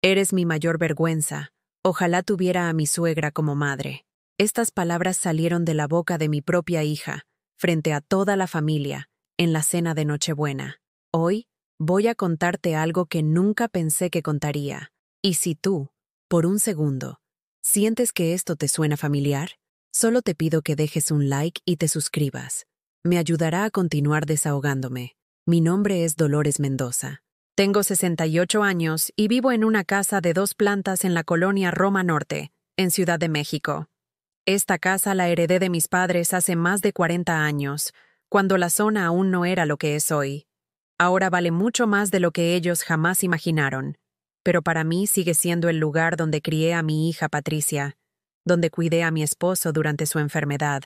Eres mi mayor vergüenza. Ojalá tuviera a mi suegra como madre. Estas palabras salieron de la boca de mi propia hija, frente a toda la familia, en la cena de Nochebuena. Hoy voy a contarte algo que nunca pensé que contaría. Y si tú, por un segundo, sientes que esto te suena familiar, solo te pido que dejes un like y te suscribas. Me ayudará a continuar desahogándome. Mi nombre es Dolores Mendoza. Tengo 68 años y vivo en una casa de 2 plantas en la colonia Roma Norte, en Ciudad de México. Esta casa la heredé de mis padres hace más de 40 años, cuando la zona aún no era lo que es hoy. Ahora vale mucho más de lo que ellos jamás imaginaron, pero para mí sigue siendo el lugar donde crié a mi hija Patricia, donde cuidé a mi esposo durante su enfermedad,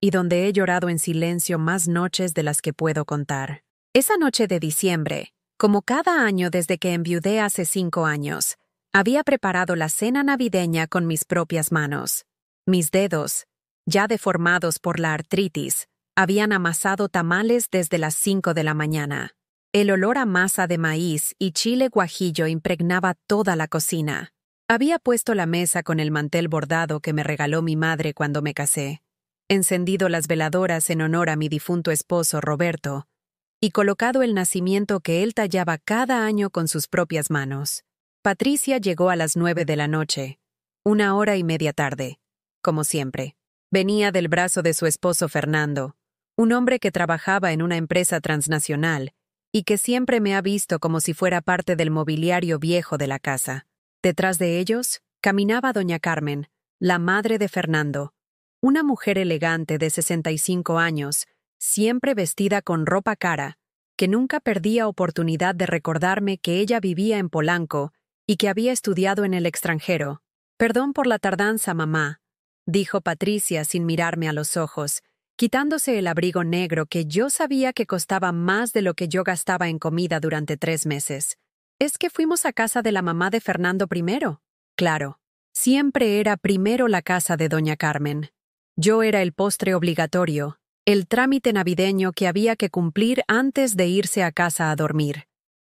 y donde he llorado en silencio más noches de las que puedo contar. Esa noche de diciembre, como cada año desde que enviudé hace 5 años, había preparado la cena navideña con mis propias manos. Mis dedos, ya deformados por la artritis, habían amasado tamales desde las 5 de la mañana. El olor a masa de maíz y chile guajillo impregnaba toda la cocina. Había puesto la mesa con el mantel bordado que me regaló mi madre cuando me casé, encendido las veladoras en honor a mi difunto esposo Roberto, y colocado el nacimiento que él tallaba cada año con sus propias manos. Patricia llegó a las 9 de la noche, 1 hora y media tarde, como siempre. Venía del brazo de su esposo Fernando, un hombre que trabajaba en una empresa transnacional y que siempre me ha visto como si fuera parte del mobiliario viejo de la casa. Detrás de ellos, caminaba doña Carmen, la madre de Fernando, una mujer elegante de 65 años, siempre vestida con ropa cara, que nunca perdía oportunidad de recordarme que ella vivía en Polanco y que había estudiado en el extranjero. «Perdón por la tardanza, mamá», dijo Patricia sin mirarme a los ojos, quitándose el abrigo negro que yo sabía que costaba más de lo que yo gastaba en comida durante 3 meses. «Es que fuimos a casa de la mamá de Fernando primero». Claro, siempre era primero la casa de doña Carmen. Yo era el postre obligatorio, el trámite navideño que había que cumplir antes de irse a casa a dormir.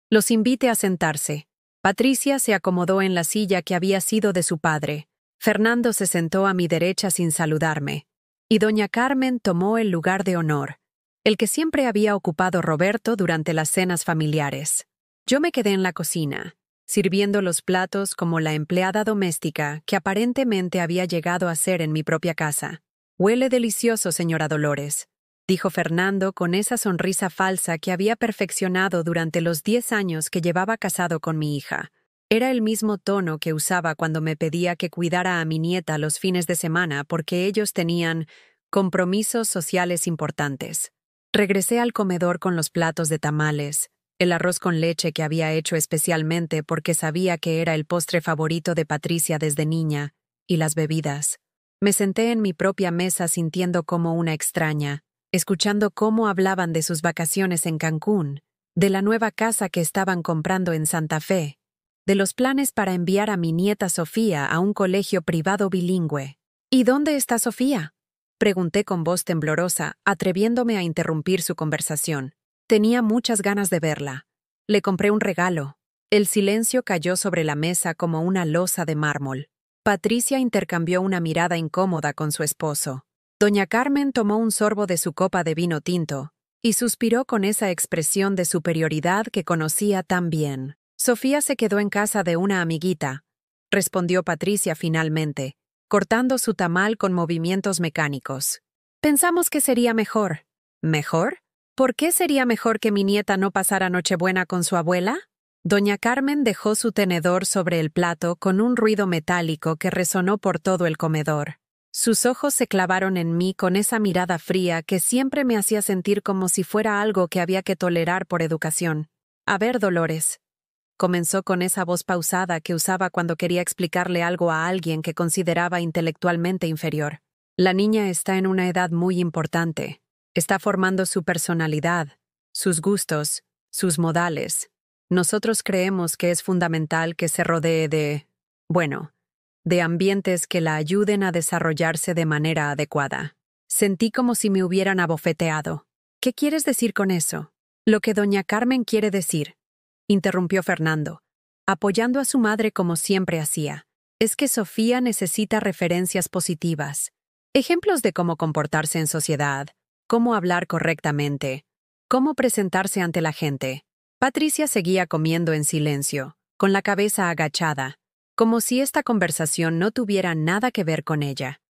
Los invité a sentarse. Patricia se acomodó en la silla que había sido de su padre. Fernando se sentó a mi derecha sin saludarme. Y doña Carmen tomó el lugar de honor, el que siempre había ocupado Roberto durante las cenas familiares. Yo me quedé en la cocina, sirviendo los platos como la empleada doméstica que aparentemente había llegado a ser en mi propia casa. «Huele delicioso, señora Dolores», dijo Fernando con esa sonrisa falsa que había perfeccionado durante los 10 años que llevaba casado con mi hija. Era el mismo tono que usaba cuando me pedía que cuidara a mi nieta los fines de semana porque ellos tenían compromisos sociales importantes. Regresé al comedor con los platos de tamales, el arroz con leche que había hecho especialmente porque sabía que era el postre favorito de Patricia desde niña, y las bebidas. Me senté en mi propia mesa sintiendo como una extraña, escuchando cómo hablaban de sus vacaciones en Cancún, de la nueva casa que estaban comprando en Santa Fe, de los planes para enviar a mi nieta Sofía a un colegio privado bilingüe. «¿Y dónde está Sofía?», pregunté con voz temblorosa, atreviéndome a interrumpir su conversación. Tenía muchas ganas de verla. Le compré un regalo. El silencio cayó sobre la mesa como una losa de mármol. Patricia intercambió una mirada incómoda con su esposo. Doña Carmen tomó un sorbo de su copa de vino tinto y suspiró con esa expresión de superioridad que conocía tan bien. «Sofía se quedó en casa de una amiguita», respondió Patricia finalmente, cortando su tamal con movimientos mecánicos. «Pensamos que sería mejor». «¿Mejor? ¿Por qué sería mejor que mi nieta no pasara Nochebuena con su abuela?». Doña Carmen dejó su tenedor sobre el plato con un ruido metálico que resonó por todo el comedor. Sus ojos se clavaron en mí con esa mirada fría que siempre me hacía sentir como si fuera algo que había que tolerar por educación. «A ver, Dolores», comenzó con esa voz pausada que usaba cuando quería explicarle algo a alguien que consideraba intelectualmente inferior. «La niña está en una edad muy importante. Está formando su personalidad, sus gustos, sus modales. Nosotros creemos que es fundamental que se rodee de ambientes que la ayuden a desarrollarse de manera adecuada». Sentí como si me hubieran abofeteado. «¿Qué quieres decir con eso?». «Lo que doña Carmen quiere decir», interrumpió Fernando, apoyando a su madre como siempre hacía. Es que Sofía necesita referencias positivas, ejemplos de cómo comportarse en sociedad, cómo hablar correctamente, cómo presentarse ante la gente. Patricia seguía comiendo en silencio, con la cabeza agachada, como si esta conversación no tuviera nada que ver con ella,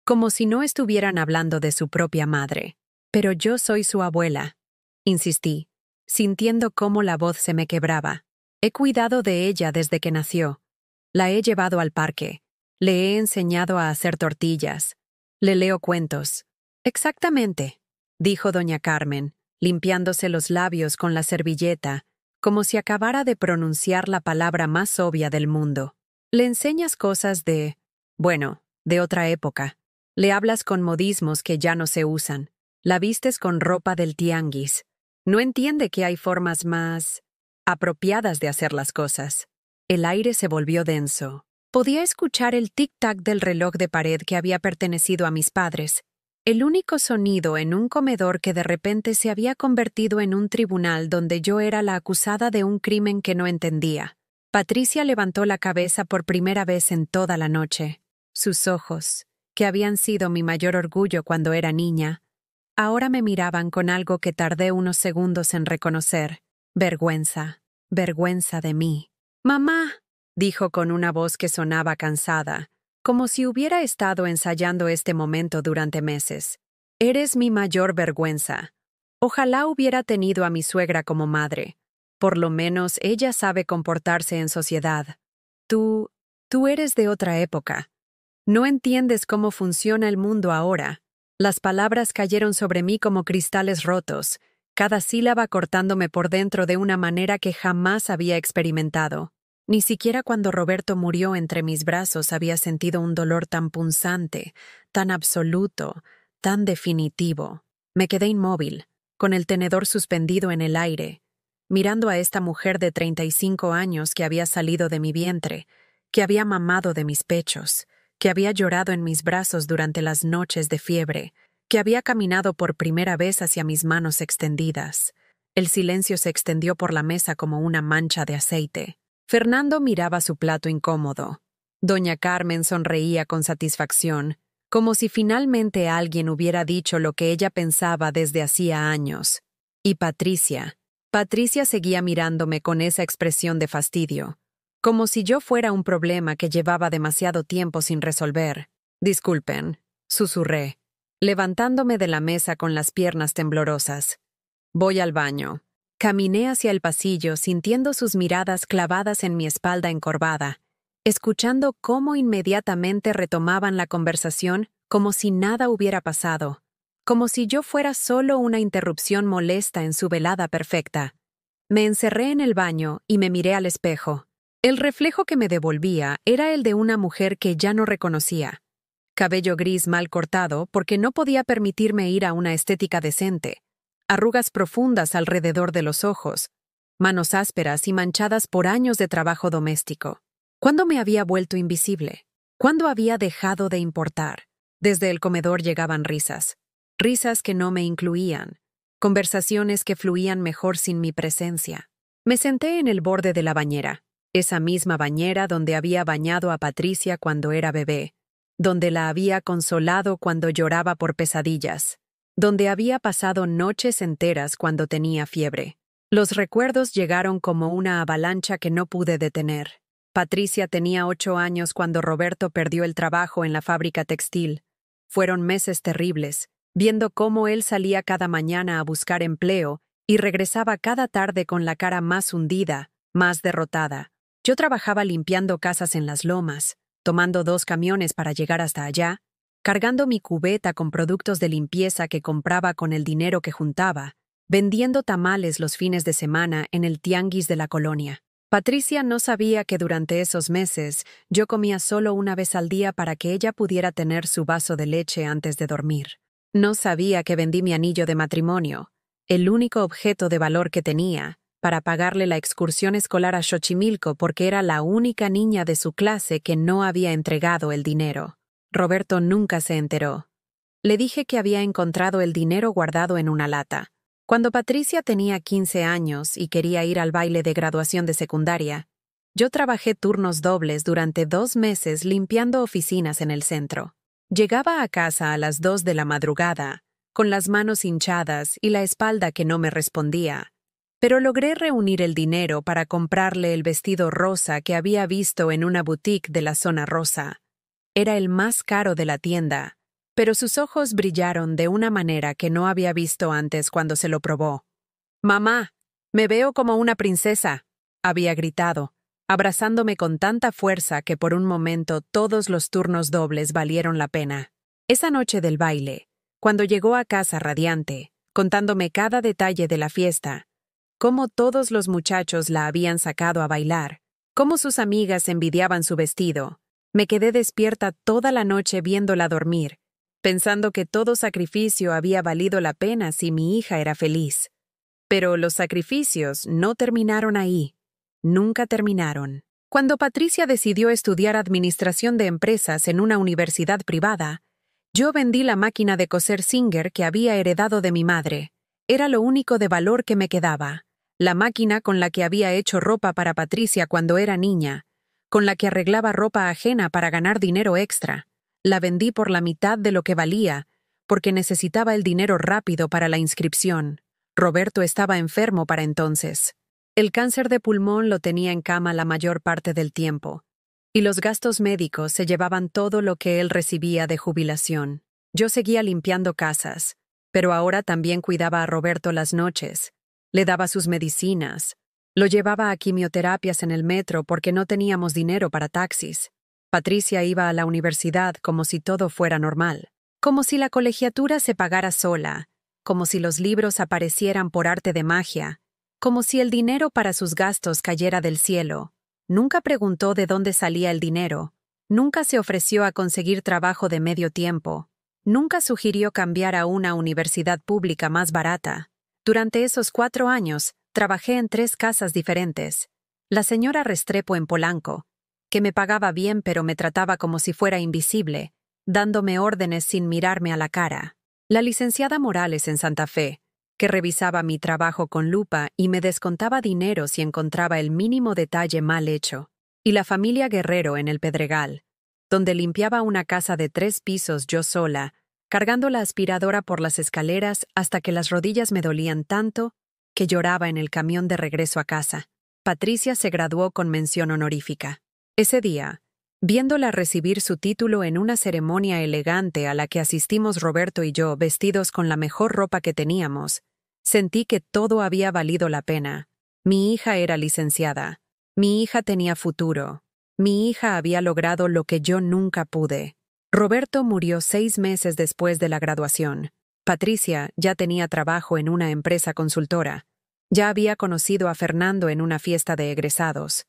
como si no estuvieran hablando de su propia madre. Pero yo soy su abuela, insistí, sintiendo cómo la voz se me quebraba. He cuidado de ella desde que nació. La he llevado al parque. Le he enseñado a hacer tortillas. Le leo cuentos. Exactamente, dijo doña Carmen, limpiándose los labios con la servilleta, como si acabara de pronunciar la palabra más obvia del mundo. Le enseñas cosas de otra época. Le hablas con modismos que ya no se usan. La vistes con ropa del tianguis. No entiende que hay formas más apropiadas de hacer las cosas. El aire se volvió denso. Podía escuchar el tic-tac del reloj de pared que había pertenecido a mis padres, el único sonido en un comedor que de repente se había convertido en un tribunal donde yo era la acusada de un crimen que no entendía. Patricia levantó la cabeza por primera vez en toda la noche. Sus ojos, que habían sido mi mayor orgullo cuando era niña, ahora me miraban con algo que tardé unos segundos en reconocer. Vergüenza, vergüenza de mí. «Mamá», dijo con una voz que sonaba cansada, como si hubiera estado ensayando este momento durante meses. «Eres mi mayor vergüenza. Ojalá hubiera tenido a mi suegra como madre. Por lo menos ella sabe comportarse en sociedad. Tú eres de otra época. No entiendes cómo funciona el mundo ahora». Las palabras cayeron sobre mí como cristales rotos, cada sílaba cortándome por dentro de una manera que jamás había experimentado. Ni siquiera cuando Roberto murió entre mis brazos había sentido un dolor tan punzante, tan absoluto, tan definitivo. Me quedé inmóvil, con el tenedor suspendido en el aire, mirando a esta mujer de 35 años que había salido de mi vientre, que había mamado de mis pechos, que había llorado en mis brazos durante las noches de fiebre, que había caminado por primera vez hacia mis manos extendidas. El silencio se extendió por la mesa como una mancha de aceite. Fernando miraba su plato incómodo. Doña Carmen sonreía con satisfacción, como si finalmente alguien hubiera dicho lo que ella pensaba desde hacía años. Y Patricia seguía mirándome con esa expresión de fastidio, como si yo fuera un problema que llevaba demasiado tiempo sin resolver. «Disculpen», susurré, levantándome de la mesa con las piernas temblorosas. «Voy al baño». Caminé hacia el pasillo sintiendo sus miradas clavadas en mi espalda encorvada, escuchando cómo inmediatamente retomaban la conversación como si nada hubiera pasado, como si yo fuera solo una interrupción molesta en su velada perfecta. Me encerré en el baño y me miré al espejo. El reflejo que me devolvía era el de una mujer que ya no reconocía. Cabello gris mal cortado porque no podía permitirme ir a una estética decente. Arrugas profundas alrededor de los ojos, manos ásperas y manchadas por años de trabajo doméstico. ¿Cuándo me había vuelto invisible? ¿Cuándo había dejado de importar? Desde el comedor llegaban risas. Risas que no me incluían. Conversaciones que fluían mejor sin mi presencia. Me senté en el borde de la bañera. Esa misma bañera donde había bañado a Patricia cuando era bebé, donde la había consolado cuando lloraba por pesadillas, donde había pasado noches enteras cuando tenía fiebre. Los recuerdos llegaron como una avalancha que no pude detener. Patricia tenía 8 años cuando Roberto perdió el trabajo en la fábrica textil. Fueron meses terribles, viendo cómo él salía cada mañana a buscar empleo y regresaba cada tarde con la cara más hundida, más derrotada. Yo trabajaba limpiando casas en las lomas, tomando 2 camiones para llegar hasta allá, cargando mi cubeta con productos de limpieza que compraba con el dinero que juntaba, vendiendo tamales los fines de semana en el tianguis de la colonia. Patricia no sabía que durante esos meses yo comía solo una vez al día para que ella pudiera tener su vaso de leche antes de dormir. No sabía que vendí mi anillo de matrimonio, el único objeto de valor que tenía, para pagarle la excursión escolar a Xochimilco porque era la única niña de su clase que no había entregado el dinero. Roberto nunca se enteró. Le dije que había encontrado el dinero guardado en una lata. Cuando Patricia tenía 15 años y quería ir al baile de graduación de secundaria, Yo trabajé turnos dobles durante 2 meses limpiando oficinas en el centro. Llegaba a casa a las 2 de la madrugada, con las manos hinchadas y la espalda que no me respondía, pero logré reunir el dinero para comprarle el vestido rosa que había visto en una boutique de la zona rosa. Era el más caro de la tienda, pero sus ojos brillaron de una manera que no había visto antes cuando se lo probó. «Mamá, me veo como una princesa», había gritado, abrazándome con tanta fuerza que por un momento todos los turnos dobles valieron la pena. Esa noche del baile, cuando llegó a casa radiante, contándome cada detalle de la fiesta, cómo todos los muchachos la habían sacado a bailar, cómo sus amigas envidiaban su vestido, me quedé despierta toda la noche viéndola dormir, pensando que todo sacrificio había valido la pena si mi hija era feliz. Pero los sacrificios no terminaron ahí. Nunca terminaron. Cuando Patricia decidió estudiar administración de empresas en una universidad privada, yo vendí la máquina de coser Singer que había heredado de mi madre. Era lo único de valor que me quedaba. La máquina con la que había hecho ropa para Patricia cuando era niña, con la que arreglaba ropa ajena para ganar dinero extra. La vendí por la mitad de lo que valía, porque necesitaba el dinero rápido para la inscripción. Roberto estaba enfermo para entonces. El cáncer de pulmón lo tenía en cama la mayor parte del tiempo, y los gastos médicos se llevaban todo lo que él recibía de jubilación. Yo seguía limpiando casas, pero ahora también cuidaba a Roberto las noches. Le daba sus medicinas. Lo llevaba a quimioterapias en el metro porque no teníamos dinero para taxis. Patricia iba a la universidad como si todo fuera normal, como si la colegiatura se pagara sola, como si los libros aparecieran por arte de magia, como si el dinero para sus gastos cayera del cielo. Nunca preguntó de dónde salía el dinero, nunca se ofreció a conseguir trabajo de medio tiempo, nunca sugirió cambiar a una universidad pública más barata. Durante esos 4 años, trabajé en 3 casas diferentes. La señora Restrepo en Polanco, que me pagaba bien pero me trataba como si fuera invisible, dándome órdenes sin mirarme a la cara. La licenciada Morales en Santa Fe, que revisaba mi trabajo con lupa y me descontaba dinero si encontraba el mínimo detalle mal hecho. Y la familia Guerrero en el Pedregal, donde limpiaba una casa de 3 pisos yo sola, cargando la aspiradora por las escaleras hasta que las rodillas me dolían tanto que lloraba en el camión de regreso a casa. Patricia se graduó con mención honorífica. Ese día, viéndola recibir su título en una ceremonia elegante a la que asistimos Roberto y yo vestidos con la mejor ropa que teníamos, sentí que todo había valido la pena. Mi hija era licenciada. Mi hija tenía futuro. Mi hija había logrado lo que yo nunca pude. Roberto murió 6 meses después de la graduación. Patricia ya tenía trabajo en una empresa consultora. Ya había conocido a Fernando en una fiesta de egresados.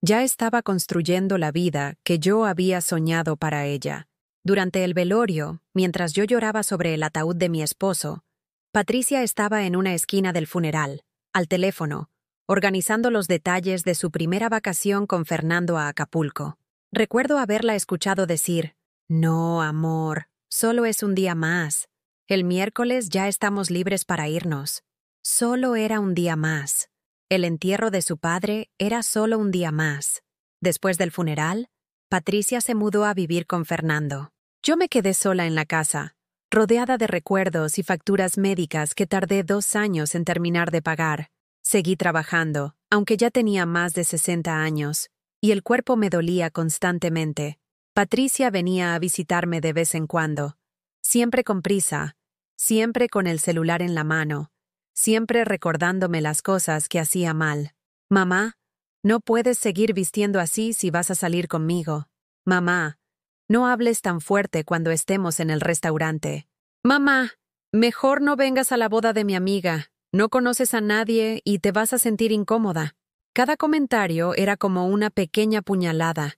Ya estaba construyendo la vida que yo había soñado para ella. Durante el velorio, mientras yo lloraba sobre el ataúd de mi esposo, Patricia estaba en una esquina del funeral, al teléfono, organizando los detalles de su primera vacación con Fernando a Acapulco. Recuerdo haberla escuchado decir: «No, amor, solo es un día más. El miércoles ya estamos libres para irnos». Solo era un día más. El entierro de su padre era solo un día más. Después del funeral, Patricia se mudó a vivir con Fernando. Yo me quedé sola en la casa, rodeada de recuerdos y facturas médicas que tardé 2 años en terminar de pagar. Seguí trabajando, aunque ya tenía más de 60 años, y el cuerpo me dolía constantemente. Patricia venía a visitarme de vez en cuando, siempre con prisa, siempre con el celular en la mano, siempre recordándome las cosas que hacía mal. «Mamá, no puedes seguir vistiendo así si vas a salir conmigo. Mamá, no hables tan fuerte cuando estemos en el restaurante. Mamá, mejor no vengas a la boda de mi amiga. No conoces a nadie y te vas a sentir incómoda». Cada comentario era como una pequeña puñalada,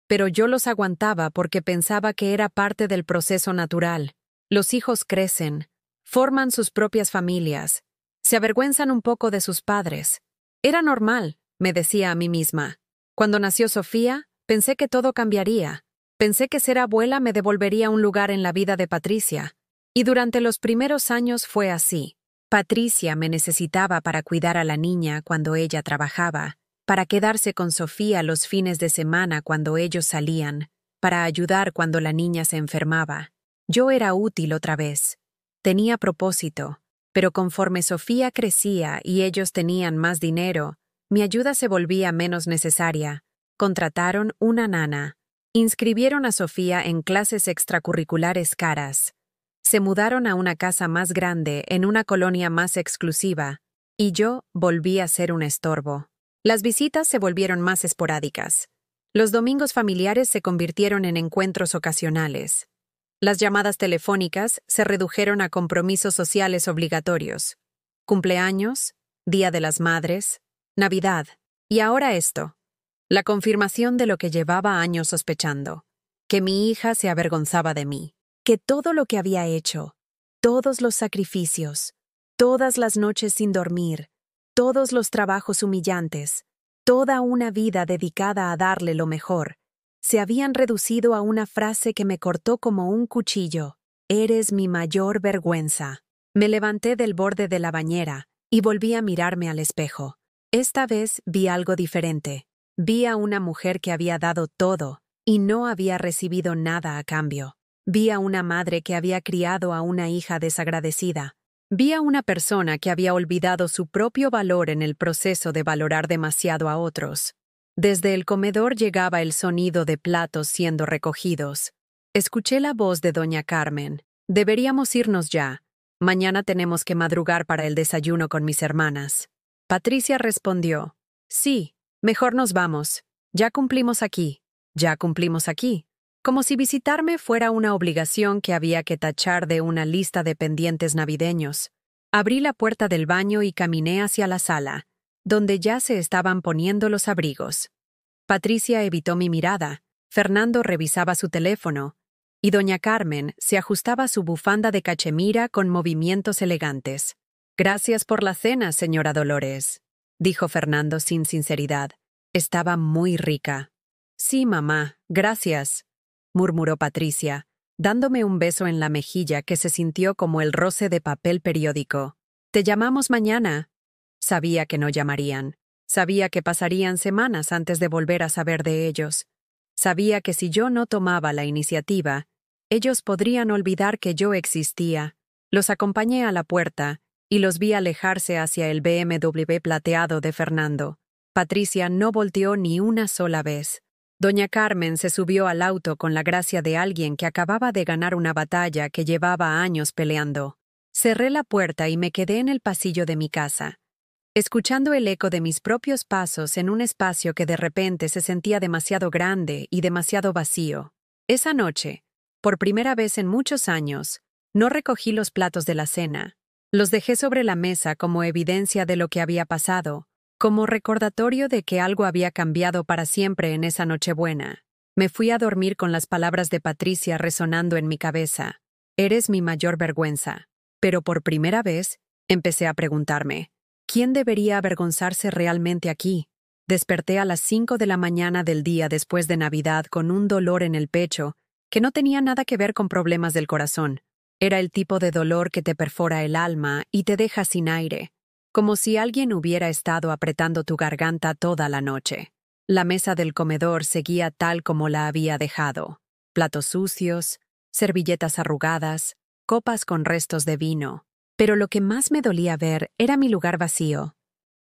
pero yo los aguantaba porque pensaba que era parte del proceso natural. Los hijos crecen, forman sus propias familias, se avergüenzan un poco de sus padres. Era normal, me decía a mí misma. Cuando nació Sofía, pensé que todo cambiaría. Pensé que ser abuela me devolvería un lugar en la vida de Patricia. Y durante los primeros años fue así. Patricia me necesitaba para cuidar a la niña cuando ella trabajaba, para quedarse con Sofía los fines de semana cuando ellos salían, para ayudar cuando la niña se enfermaba. Yo era útil otra vez. Tenía propósito, pero conforme Sofía crecía y ellos tenían más dinero, mi ayuda se volvía menos necesaria. Contrataron una nana. Inscribieron a Sofía en clases extracurriculares caras. Se mudaron a una casa más grande en una colonia más exclusiva, y yo volví a ser un estorbo. Las visitas se volvieron más esporádicas. Los domingos familiares se convirtieron en encuentros ocasionales. Las llamadas telefónicas se redujeron a compromisos sociales obligatorios. Cumpleaños, Día de las Madres, Navidad, y ahora esto. La confirmación de lo que llevaba años sospechando, que mi hija se avergonzaba de mí, que todo lo que había hecho, todos los sacrificios, todas las noches sin dormir, todos los trabajos humillantes, toda una vida dedicada a darle lo mejor, se habían reducido a una frase que me cortó como un cuchillo. Eres mi mayor vergüenza. Me levanté del borde de la bañera y volví a mirarme al espejo. Esta vez vi algo diferente. Vi a una mujer que había dado todo y no había recibido nada a cambio. Vi a una madre que había criado a una hija desagradecida. Vi a una persona que había olvidado su propio valor en el proceso de valorar demasiado a otros. Desde el comedor llegaba el sonido de platos siendo recogidos. Escuché la voz de doña Carmen. Deberíamos irnos ya. Mañana tenemos que madrugar para el desayuno con mis hermanas. Patricia respondió, sí, mejor nos vamos. Ya cumplimos aquí. Ya cumplimos aquí. Como si visitarme fuera una obligación que había que tachar de una lista de pendientes navideños. Abrí la puerta del baño y caminé hacia la sala, donde ya se estaban poniendo los abrigos. Patricia evitó mi mirada, Fernando revisaba su teléfono, y doña Carmen se ajustaba su bufanda de cachemira con movimientos elegantes. Gracias por la cena, señora Dolores, dijo Fernando sin sinceridad. Estaba muy rica. Sí, mamá, gracias, murmuró Patricia, dándome un beso en la mejilla que se sintió como el roce de papel periódico. Te llamamos mañana. Sabía que no llamarían. Sabía que pasarían semanas antes de volver a saber de ellos. Sabía que si yo no tomaba la iniciativa, ellos podrían olvidar que yo existía. Los acompañé a la puerta y los vi alejarse hacia el BMW plateado de Fernando. Patricia no volteó ni una sola vez. Doña Carmen se subió al auto con la gracia de alguien que acababa de ganar una batalla que llevaba años peleando. Cerré la puerta y me quedé en el pasillo de mi casa, escuchando el eco de mis propios pasos en un espacio que de repente se sentía demasiado grande y demasiado vacío. Esa noche, por primera vez en muchos años, no recogí los platos de la cena. Los dejé sobre la mesa como evidencia de lo que había pasado, como recordatorio de que algo había cambiado para siempre en esa Nochebuena. Me fui a dormir con las palabras de Patricia resonando en mi cabeza. Eres mi mayor vergüenza. Pero por primera vez, empecé a preguntarme, ¿quién debería avergonzarse realmente aquí? Desperté a las 5 de la mañana del día después de Navidad con un dolor en el pecho que no tenía nada que ver con problemas del corazón. Era el tipo de dolor que te perfora el alma y te deja sin aire, como si alguien hubiera estado apretando tu garganta toda la noche. La mesa del comedor seguía tal como la había dejado. Platos sucios, servilletas arrugadas, copas con restos de vino. Pero lo que más me dolía ver era mi lugar vacío.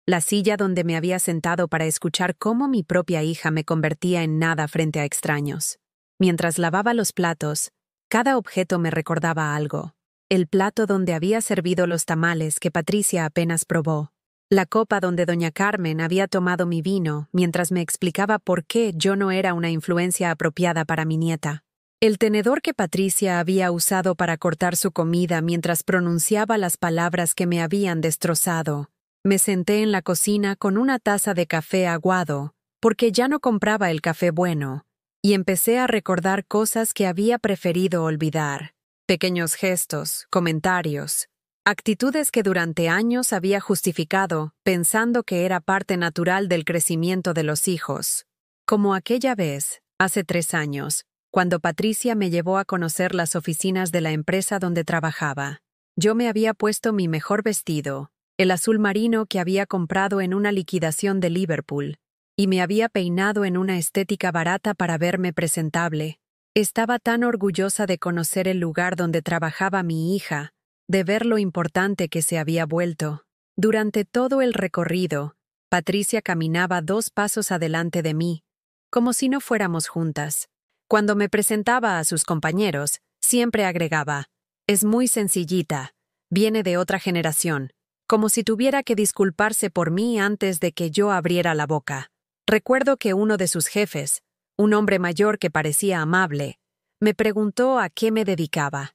La silla donde me había sentado para escuchar cómo mi propia hija me convertía en nada frente a extraños. Mientras lavaba los platos, cada objeto me recordaba algo. El plato donde había servido los tamales que Patricia apenas probó. La copa donde doña Carmen había tomado mi vino mientras me explicaba por qué yo no era una influencia apropiada para mi nieta. El tenedor que Patricia había usado para cortar su comida mientras pronunciaba las palabras que me habían destrozado. Me senté en la cocina con una taza de café aguado, porque ya no compraba el café bueno, y empecé a recordar cosas que había preferido olvidar. Pequeños gestos, comentarios, actitudes que durante años había justificado, pensando que era parte natural del crecimiento de los hijos. Como aquella vez, hace 3 años, cuando Patricia me llevó a conocer las oficinas de la empresa donde trabajaba. Yo me había puesto mi mejor vestido, el azul marino que había comprado en una liquidación de Liverpool, y me había peinado en una estética barata para verme presentable. Estaba tan orgullosa de conocer el lugar donde trabajaba mi hija, de ver lo importante que se había vuelto. Durante todo el recorrido, Patricia caminaba 2 pasos adelante de mí, como si no fuéramos juntas. Cuando me presentaba a sus compañeros, siempre agregaba: «Es muy sencillita, viene de otra generación», como si tuviera que disculparse por mí antes de que yo abriera la boca. Recuerdo que uno de sus jefes, un hombre mayor que parecía amable, me preguntó a qué me dedicaba.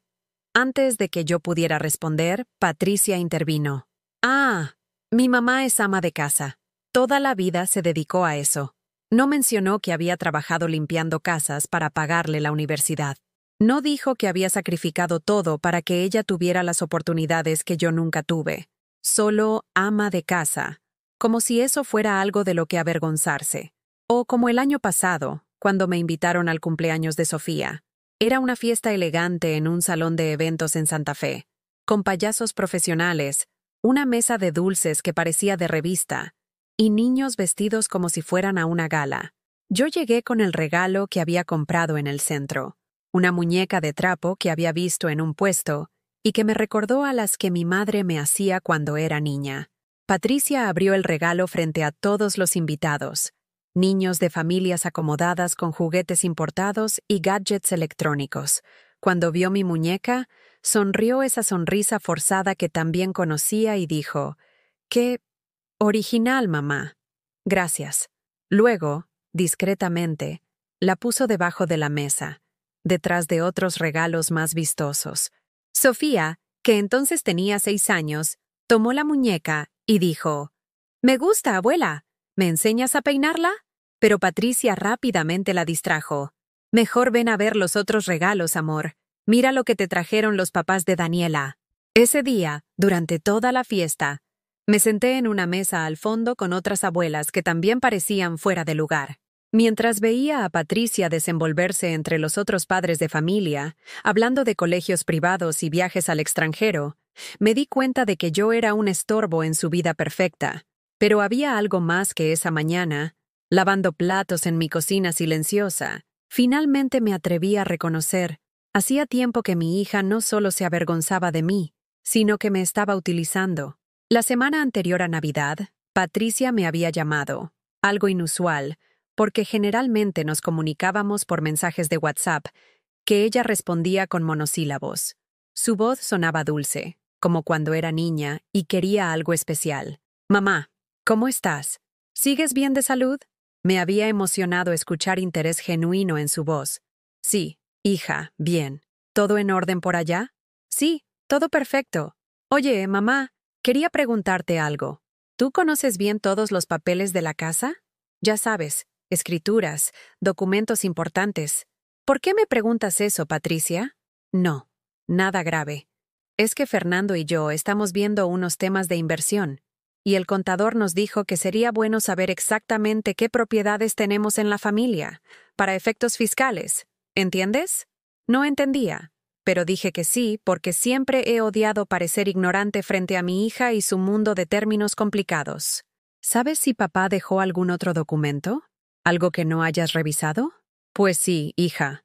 Antes de que yo pudiera responder, Patricia intervino. «Ah, mi mamá es ama de casa. Toda la vida se dedicó a eso». No mencionó que había trabajado limpiando casas para pagarle la universidad. No dijo que había sacrificado todo para que ella tuviera las oportunidades que yo nunca tuve. Solo ama de casa, como si eso fuera algo de lo que avergonzarse. O como el año pasado, cuando me invitaron al cumpleaños de Sofía. Era una fiesta elegante en un salón de eventos en Santa Fe, con payasos profesionales, una mesa de dulces que parecía de revista, y niños vestidos como si fueran a una gala. Yo llegué con el regalo que había comprado en el centro, una muñeca de trapo que había visto en un puesto y que me recordó a las que mi madre me hacía cuando era niña. Patricia abrió el regalo frente a todos los invitados, niños de familias acomodadas con juguetes importados y gadgets electrónicos. Cuando vio mi muñeca, sonrió esa sonrisa forzada que también conocía y dijo: «¡Qué original, mamá! Gracias». Luego, discretamente, la puso debajo de la mesa, detrás de otros regalos más vistosos. Sofía, que entonces tenía 6 años, tomó la muñeca y dijo: «Me gusta, abuela. ¿Me enseñas a peinarla?». Pero Patricia rápidamente la distrajo. «Mejor ven a ver los otros regalos, amor. Mira lo que te trajeron los papás de Daniela». Ese día, durante toda la fiesta, me senté en una mesa al fondo con otras abuelas que también parecían fuera de lugar. Mientras veía a Patricia desenvolverse entre los otros padres de familia, hablando de colegios privados y viajes al extranjero, me di cuenta de que yo era un estorbo en su vida perfecta. Pero había algo más que esa mañana, lavando platos en mi cocina silenciosa. Finalmente me atreví a reconocer: hacía tiempo que mi hija no solo se avergonzaba de mí, sino que me estaba utilizando. La semana anterior a Navidad, Patricia me había llamado, algo inusual, porque generalmente nos comunicábamos por mensajes de WhatsApp, que ella respondía con monosílabos. Su voz sonaba dulce, como cuando era niña y quería algo especial. «Mamá, ¿cómo estás? ¿Sigues bien de salud?». Me había emocionado escuchar interés genuino en su voz. «Sí, hija, bien. ¿Todo en orden por allá?». «Sí, todo perfecto. Oye, mamá, quería preguntarte algo. ¿Tú conoces bien todos los papeles de la casa? Ya sabes, escrituras, documentos importantes». «¿Por qué me preguntas eso, Patricia?». «No, nada grave. Es que Fernando y yo estamos viendo unos temas de inversión, y el contador nos dijo que sería bueno saber exactamente qué propiedades tenemos en la familia, para efectos fiscales. ¿Entiendes?». No entendía, pero dije que sí porque siempre he odiado parecer ignorante frente a mi hija y su mundo de términos complicados. «¿Sabes si papá dejó algún otro documento? ¿Algo que no hayas revisado?». «Pues sí, hija.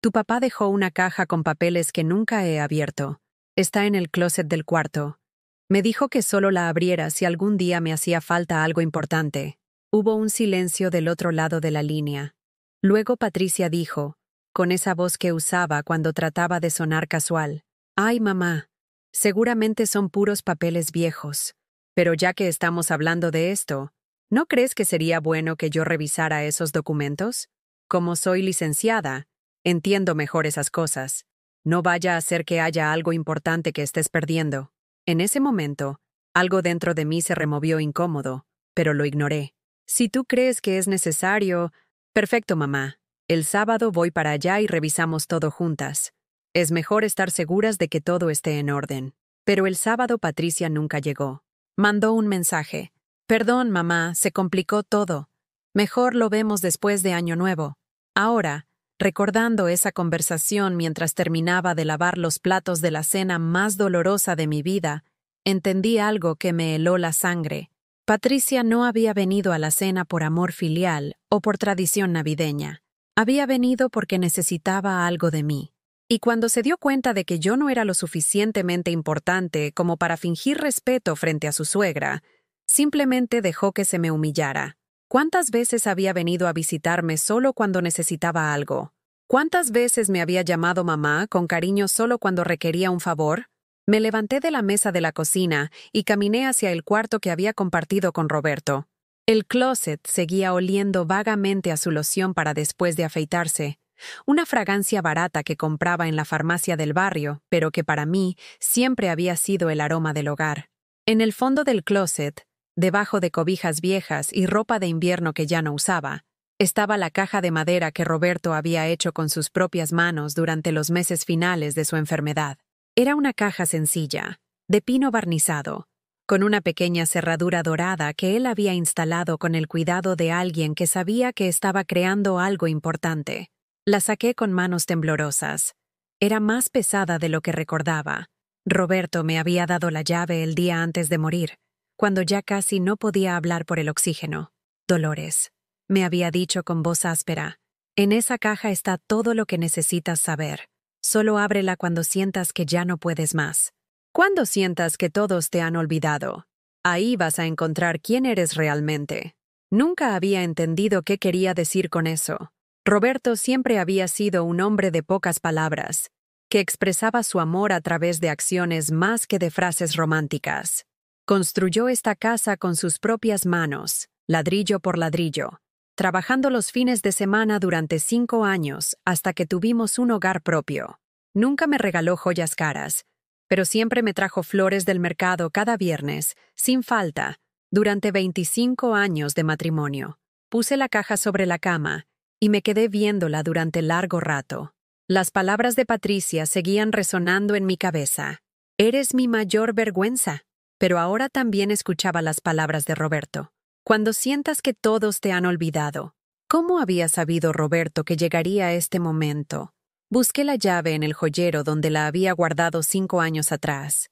Tu papá dejó una caja con papeles que nunca he abierto. Está en el closet del cuarto. Me dijo que solo la abriera si algún día me hacía falta algo importante». Hubo un silencio del otro lado de la línea. Luego Patricia dijo, con esa voz que usaba cuando trataba de sonar casual: «Ay, mamá, seguramente son puros papeles viejos. Pero ya que estamos hablando de esto, ¿no crees que sería bueno que yo revisara esos documentos? Como soy licenciada, entiendo mejor esas cosas. No vaya a ser que haya algo importante que estés perdiendo». En ese momento, algo dentro de mí se removió incómodo, pero lo ignoré. «Si tú crees que es necesario...». «Perfecto, mamá. El sábado voy para allá y revisamos todo juntas. Es mejor estar seguras de que todo esté en orden». Pero el sábado Patricia nunca llegó. Mandó un mensaje: «Perdón, mamá, se complicó todo. Mejor lo vemos después de Año Nuevo». Ahora, recordando esa conversación mientras terminaba de lavar los platos de la cena más dolorosa de mi vida, entendí algo que me heló la sangre. Patricia no había venido a la cena por amor filial o por tradición navideña. Había venido porque necesitaba algo de mí. Y cuando se dio cuenta de que yo no era lo suficientemente importante como para fingir respeto frente a su suegra, simplemente dejó que se me humillara. ¿Cuántas veces había venido a visitarme solo cuando necesitaba algo? ¿Cuántas veces me había llamado mamá con cariño solo cuando requería un favor? Me levanté de la mesa de la cocina y caminé hacia el cuarto que había compartido con Roberto. El closet seguía oliendo vagamente a su loción para después de afeitarse, una fragancia barata que compraba en la farmacia del barrio, pero que para mí siempre había sido el aroma del hogar. En el fondo del closet, debajo de cobijas viejas y ropa de invierno que ya no usaba, estaba la caja de madera que Roberto había hecho con sus propias manos durante los meses finales de su enfermedad. Era una caja sencilla, de pino barnizado, con una pequeña cerradura dorada que él había instalado con el cuidado de alguien que sabía que estaba creando algo importante. La saqué con manos temblorosas. Era más pesada de lo que recordaba. Roberto me había dado la llave el día antes de morir, cuando ya casi no podía hablar por el oxígeno. Dolores, me había dicho con voz áspera, en esa caja está todo lo que necesitas saber. Solo ábrela cuando sientas que ya no puedes más. Cuando sientas que todos te han olvidado, ahí vas a encontrar quién eres realmente. Nunca había entendido qué quería decir con eso. Roberto siempre había sido un hombre de pocas palabras, que expresaba su amor a través de acciones más que de frases románticas. Construyó esta casa con sus propias manos, ladrillo por ladrillo, trabajando los fines de semana durante 5 años hasta que tuvimos un hogar propio. Nunca me regaló joyas caras, pero siempre me trajo flores del mercado cada viernes, sin falta, durante 25 años de matrimonio. Puse la caja sobre la cama y me quedé viéndola durante largo rato. Las palabras de Patricia seguían resonando en mi cabeza. Eres mi mayor vergüenza. Pero ahora también escuchaba las palabras de Roberto. Cuando sientas que todos te han olvidado. ¿Cómo había sabido Roberto que llegaría este momento? Busqué la llave en el joyero donde la había guardado 5 años atrás.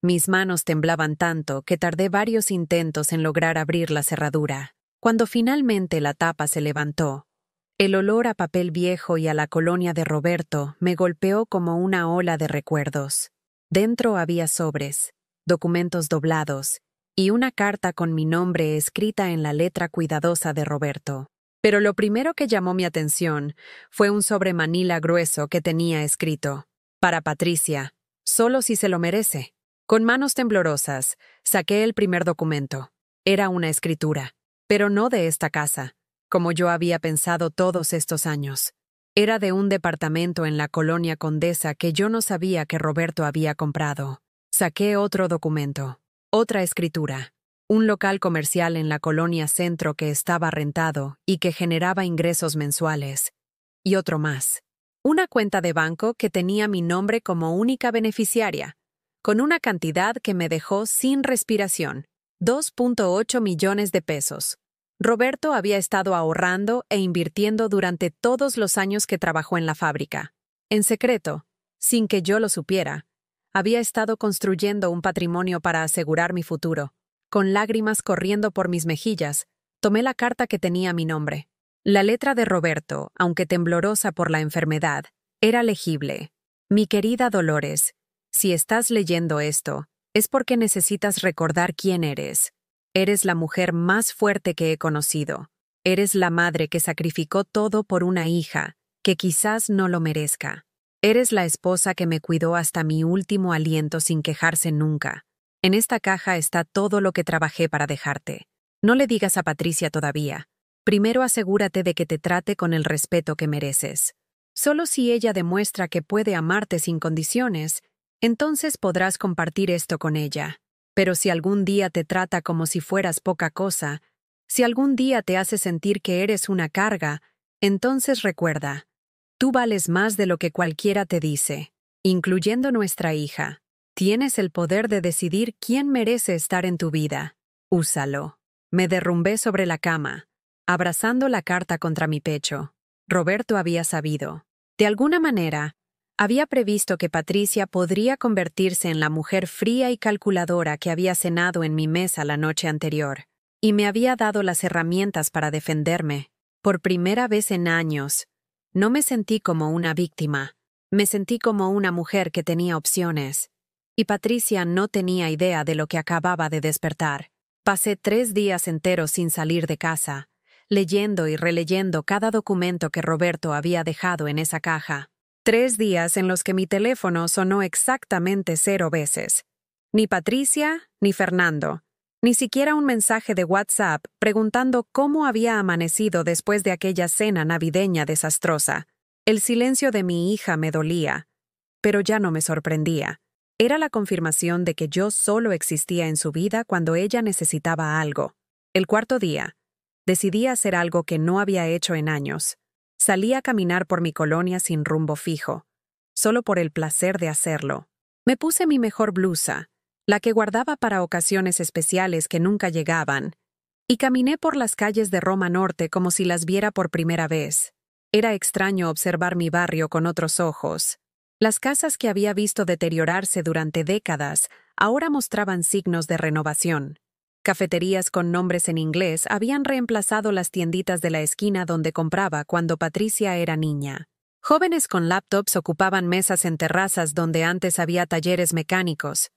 Mis manos temblaban tanto que tardé varios intentos en lograr abrir la cerradura. Cuando finalmente la tapa se levantó, el olor a papel viejo y a la colonia de Roberto me golpeó como una ola de recuerdos. Dentro había sobres, documentos doblados y una carta con mi nombre escrita en la letra cuidadosa de Roberto. Pero lo primero que llamó mi atención fue un sobre manila grueso que tenía escrito: para Patricia, solo si se lo merece. Con manos temblorosas, saqué el primer documento. Era una escritura, pero no de esta casa, como yo había pensado todos estos años. Era de un departamento en la colonia Condesa que yo no sabía que Roberto había comprado. Saqué otro documento, otra escritura, un local comercial en la colonia Centro que estaba rentado y que generaba ingresos mensuales. Y otro más, una cuenta de banco que tenía mi nombre como única beneficiaria, con una cantidad que me dejó sin respiración, 2.8 millones de pesos. Roberto había estado ahorrando e invirtiendo durante todos los años que trabajó en la fábrica. En secreto, sin que yo lo supiera, había estado construyendo un patrimonio para asegurar mi futuro. Con lágrimas corriendo por mis mejillas, tomé la carta que tenía mi nombre. La letra de Roberto, aunque temblorosa por la enfermedad, era legible. Mi querida Dolores, si estás leyendo esto, es porque necesitas recordar quién eres. Eres la mujer más fuerte que he conocido. Eres la madre que sacrificó todo por una hija, que quizás no lo merezca. Eres la esposa que me cuidó hasta mi último aliento sin quejarse nunca. En esta caja está todo lo que trabajé para dejarte. No le digas a Patricia todavía. Primero asegúrate de que te trate con el respeto que mereces. Solo si ella demuestra que puede amarte sin condiciones, entonces podrás compartir esto con ella. Pero si algún día te trata como si fueras poca cosa, si algún día te hace sentir que eres una carga, entonces recuerda, tú vales más de lo que cualquiera te dice, incluyendo nuestra hija. Tienes el poder de decidir quién merece estar en tu vida. Úsalo. Me derrumbé sobre la cama, abrazando la carta contra mi pecho. Roberto había sabido. De alguna manera, había previsto que Patricia podría convertirse en la mujer fría y calculadora que había cenado en mi mesa la noche anterior. y me había dado las herramientas para defenderme. Por primera vez en años, no me sentí como una víctima, me sentí como una mujer que tenía opciones. Y Patricia no tenía idea de lo que acababa de despertar. Pasé 3 días enteros sin salir de casa, leyendo y releyendo cada documento que Roberto había dejado en esa caja. 3 días en los que mi teléfono sonó exactamente 0 veces. Ni Patricia, ni Fernando. Ni siquiera un mensaje de WhatsApp preguntando cómo había amanecido después de aquella cena navideña desastrosa. El silencio de mi hija me dolía, pero ya no me sorprendía. Era la confirmación de que yo solo existía en su vida cuando ella necesitaba algo. El 4.º día, decidí hacer algo que no había hecho en años. Salí a caminar por mi colonia sin rumbo fijo, solo por el placer de hacerlo. Me puse mi mejor blusa, la que guardaba para ocasiones especiales que nunca llegaban, y caminé por las calles de Roma Norte como si las viera por primera vez. Era extraño observar mi barrio con otros ojos. Las casas que había visto deteriorarse durante décadas ahora mostraban signos de renovación. Cafeterías con nombres en inglés habían reemplazado las tienditas de la esquina donde compraba cuando Patricia era niña. Jóvenes con laptops ocupaban mesas en terrazas donde antes había talleres mecánicos.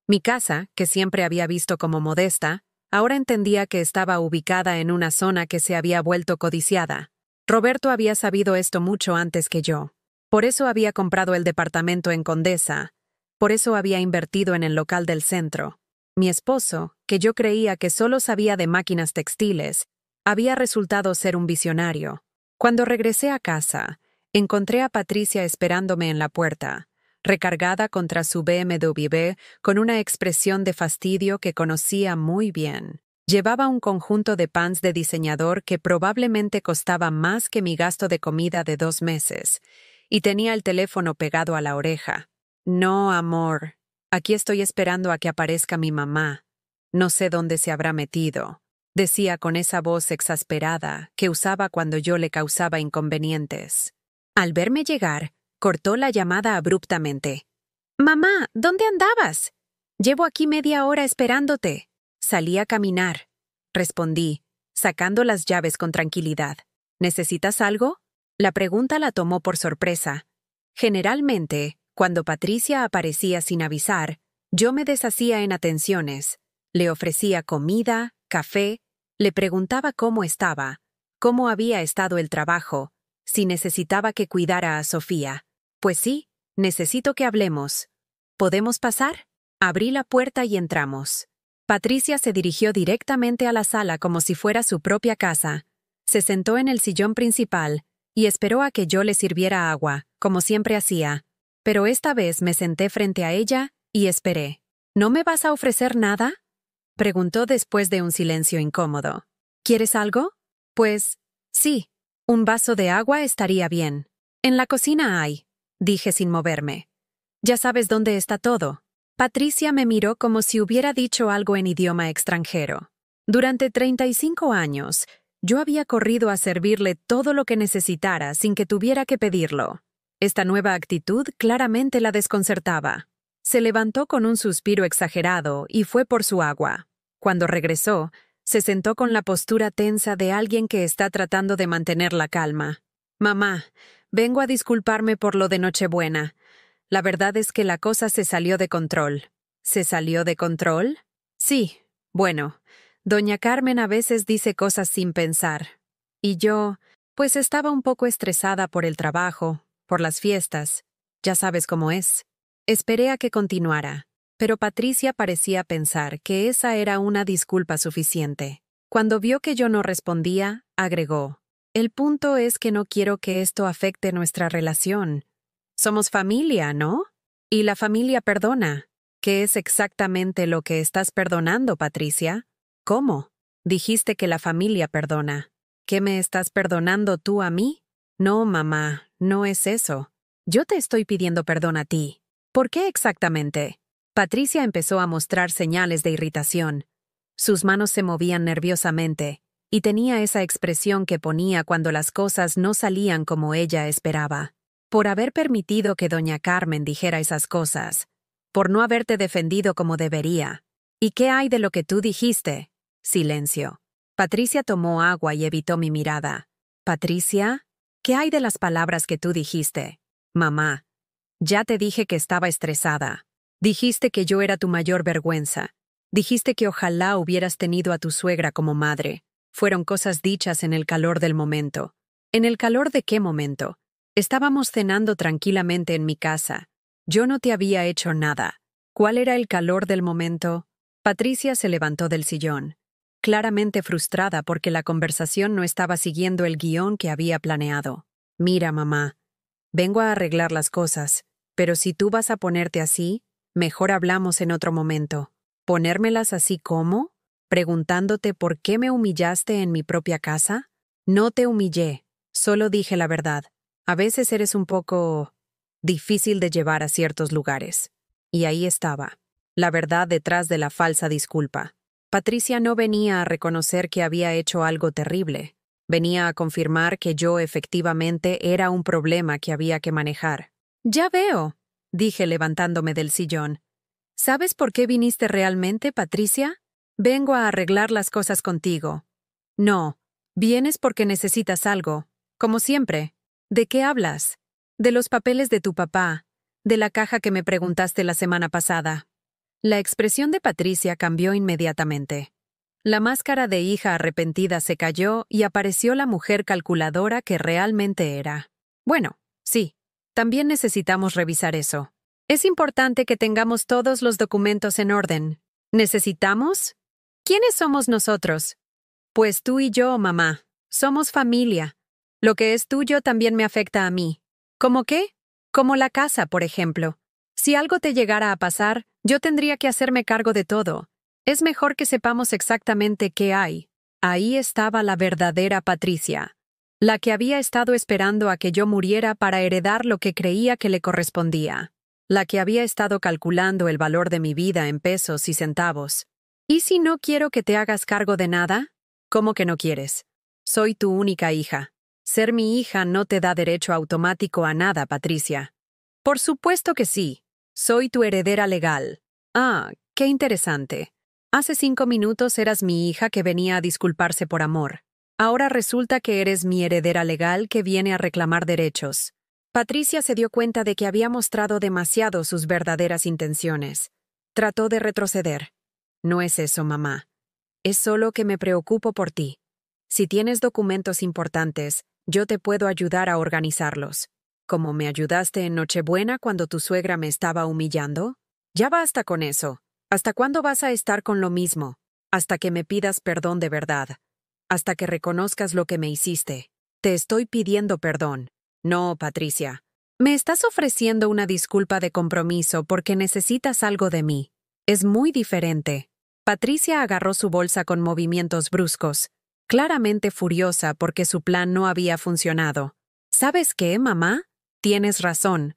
Mi casa, que siempre había visto como modesta, ahora entendía que estaba ubicada en una zona que se había vuelto codiciada. Roberto había sabido esto mucho antes que yo. Por eso había comprado el departamento en Condesa. Por eso había invertido en el local del centro. Mi esposo, que yo creía que solo sabía de máquinas textiles, había resultado ser un visionario. Cuando regresé a casa, encontré a Patricia esperándome en la puerta, recargada contra su BMW con una expresión de fastidio que conocía muy bien. Llevaba un conjunto de pants de diseñador que probablemente costaba más que mi gasto de comida de 2 meses, y tenía el teléfono pegado a la oreja. No, amor. Aquí estoy esperando a que aparezca mi mamá. No sé dónde se habrá metido, decía con esa voz exasperada que usaba cuando yo le causaba inconvenientes. Al verme llegar, cortó la llamada abruptamente. «Mamá, ¿dónde andabas? Llevo aquí media hora esperándote». «Salí a caminar», respondí, sacando las llaves con tranquilidad. «¿Necesitas algo?» La pregunta la tomó por sorpresa. Generalmente, cuando Patricia aparecía sin avisar, yo me deshacía en atenciones. Le ofrecía comida, café, le preguntaba cómo estaba, cómo había estado el trabajo, si necesitaba que cuidara a Sofía. Pues sí, necesito que hablemos. ¿Podemos pasar? Abrí la puerta y entramos. Patricia se dirigió directamente a la sala como si fuera su propia casa. Se sentó en el sillón principal y esperó a que yo le sirviera agua, como siempre hacía. Pero esta vez me senté frente a ella y esperé. ¿No me vas a ofrecer nada?, preguntó después de un silencio incómodo. ¿Quieres algo? Pues, sí. Un vaso de agua estaría bien. En la cocina hay, dije sin moverme. Ya sabes dónde está todo. Patricia me miró como si hubiera dicho algo en idioma extranjero. Durante 35 años, yo había corrido a servirle todo lo que necesitara sin que tuviera que pedirlo. Esta nueva actitud claramente la desconcertaba. Se levantó con un suspiro exagerado y fue por su agua. Cuando regresó, se sentó con la postura tensa de alguien que está tratando de mantener la calma. «Mamá, vengo a disculparme por lo de Nochebuena. La verdad es que la cosa se salió de control». ¿Se salió de control? Sí. Bueno, doña Carmen a veces dice cosas sin pensar. Y yo, pues estaba un poco estresada por el trabajo, por las fiestas. Ya sabes cómo es. Esperé a que continuara, pero Patricia parecía pensar que esa era una disculpa suficiente. Cuando vio que yo no respondía, agregó: «El punto es que no quiero que esto afecte nuestra relación. Somos familia, ¿no? Y la familia perdona». «¿Qué es exactamente lo que estás perdonando, Patricia?» «¿Cómo? Dijiste que la familia perdona. ¿Qué me estás perdonando tú a mí?» «No, mamá, no es eso. Yo te estoy pidiendo perdón a ti». «¿Por qué exactamente?» Patricia empezó a mostrar señales de irritación. Sus manos se movían nerviosamente, y tenía esa expresión que ponía cuando las cosas no salían como ella esperaba. «Por haber permitido que doña Carmen dijera esas cosas. Por no haberte defendido como debería. ¿Y qué hay de lo que tú dijiste?» Silencio. Patricia tomó agua y evitó mi mirada. Patricia, ¿qué hay de las palabras que tú dijiste? Mamá, ya te dije que estaba estresada. Dijiste que yo era tu mayor vergüenza. Dijiste que ojalá hubieras tenido a tu suegra como madre. Fueron cosas dichas en el calor del momento. ¿En el calor de qué momento? Estábamos cenando tranquilamente en mi casa. Yo no te había hecho nada. ¿Cuál era el calor del momento? Patricia se levantó del sillón, claramente frustrada porque la conversación no estaba siguiendo el guión que había planeado. Mira, mamá, vengo a arreglar las cosas, pero si tú vas a ponerte así, mejor hablamos en otro momento. ¿Ponérmelas así cómo? ¿Preguntándote por qué me humillaste en mi propia casa? No te humillé, solo dije la verdad. A veces eres un poco difícil de llevar a ciertos lugares. Y ahí estaba, la verdad detrás de la falsa disculpa. Patricia no venía a reconocer que había hecho algo terrible. Venía a confirmar que yo efectivamente era un problema que había que manejar. Ya veo, dije levantándome del sillón. ¿Sabes por qué viniste realmente, Patricia? Vengo a arreglar las cosas contigo. No, vienes porque necesitas algo, como siempre. ¿De qué hablas? De los papeles de tu papá, de la caja que me preguntaste la semana pasada. La expresión de Patricia cambió inmediatamente. La máscara de hija arrepentida se cayó y apareció la mujer calculadora que realmente era. Bueno, sí, también necesitamos revisar eso. Es importante que tengamos todos los documentos en orden. ¿Necesitamos? ¿Quiénes somos nosotros? Pues tú y yo, mamá. Somos familia. Lo que es tuyo también me afecta a mí. ¿Cómo qué? Como la casa, por ejemplo. Si algo te llegara a pasar, yo tendría que hacerme cargo de todo. Es mejor que sepamos exactamente qué hay. Ahí estaba la verdadera Patricia, la que había estado esperando a que yo muriera para heredar lo que creía que le correspondía, la que había estado calculando el valor de mi vida en pesos y centavos. ¿Y si no quiero que te hagas cargo de nada? ¿Cómo que no quieres? Soy tu única hija. Ser mi hija no te da derecho automático a nada, Patricia. Por supuesto que sí. Soy tu heredera legal. Ah, qué interesante. Hace 5 minutos eras mi hija que venía a disculparse por amor. Ahora resulta que eres mi heredera legal que viene a reclamar derechos. Patricia se dio cuenta de que había mostrado demasiado sus verdaderas intenciones. Trató de retroceder. No es eso, mamá. Es solo que me preocupo por ti. Si tienes documentos importantes, yo te puedo ayudar a organizarlos. ¿Como me ayudaste en Nochebuena cuando tu suegra me estaba humillando? Ya basta con eso. ¿Hasta cuándo vas a estar con lo mismo? Hasta que me pidas perdón de verdad. Hasta que reconozcas lo que me hiciste. Te estoy pidiendo perdón. No, Patricia. Me estás ofreciendo una disculpa de compromiso porque necesitas algo de mí. Es muy diferente. Patricia agarró su bolsa con movimientos bruscos, claramente furiosa porque su plan no había funcionado. ¿Sabes qué, mamá? Tienes razón.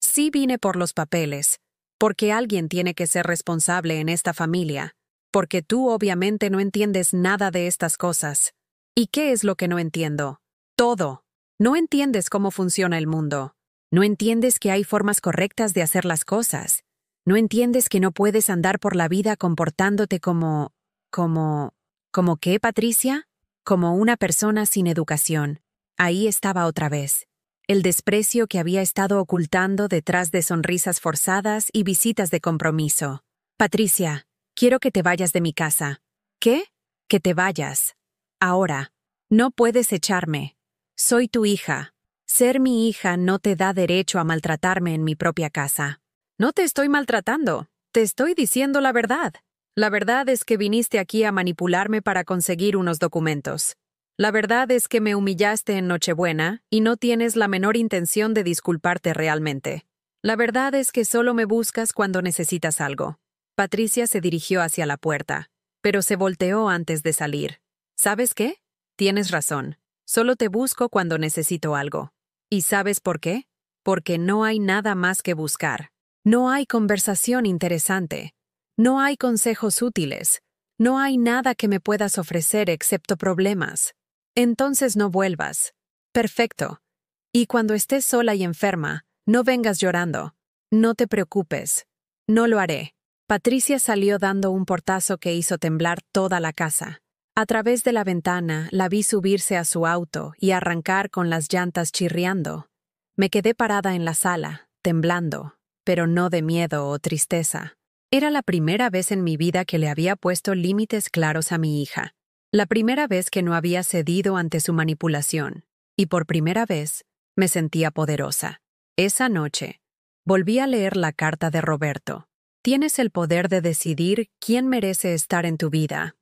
Sí vine por los papeles. Porque alguien tiene que ser responsable en esta familia. Porque tú obviamente no entiendes nada de estas cosas. ¿Y qué es lo que no entiendo? Todo. No entiendes cómo funciona el mundo. No entiendes que hay formas correctas de hacer las cosas. No entiendes que no puedes andar por la vida comportándote como... ¿Como qué, Patricia? Como una persona sin educación. Ahí estaba otra vez. El desprecio que había estado ocultando detrás de sonrisas forzadas y visitas de compromiso. Patricia, quiero que te vayas de mi casa. ¿Qué? Que te vayas. Ahora. No puedes echarme. Soy tu hija. Ser mi hija no te da derecho a maltratarme en mi propia casa. No te estoy maltratando. Te estoy diciendo la verdad. La verdad es que viniste aquí a manipularme para conseguir unos documentos. La verdad es que me humillaste en Nochebuena y no tienes la menor intención de disculparte realmente. La verdad es que solo me buscas cuando necesitas algo. Patricia se dirigió hacia la puerta, pero se volteó antes de salir. ¿Sabes qué? Tienes razón. Solo te busco cuando necesito algo. ¿Y sabes por qué? Porque no hay nada más que buscar. No hay conversación interesante. No hay consejos útiles. No hay nada que me puedas ofrecer excepto problemas. Entonces no vuelvas. Perfecto. Y cuando estés sola y enferma, no vengas llorando. No te preocupes. No lo haré. Patricia salió dando un portazo que hizo temblar toda la casa. A través de la ventana la vi subirse a su auto y arrancar con las llantas chirriando. Me quedé parada en la sala, temblando, pero no de miedo o tristeza. Era la primera vez en mi vida que le había puesto límites claros a mi hija. La primera vez que no había cedido ante su manipulación. Y por primera vez, me sentía poderosa. Esa noche, volví a leer la carta de Roberto. Tienes el poder de decidir quién merece estar en tu vida.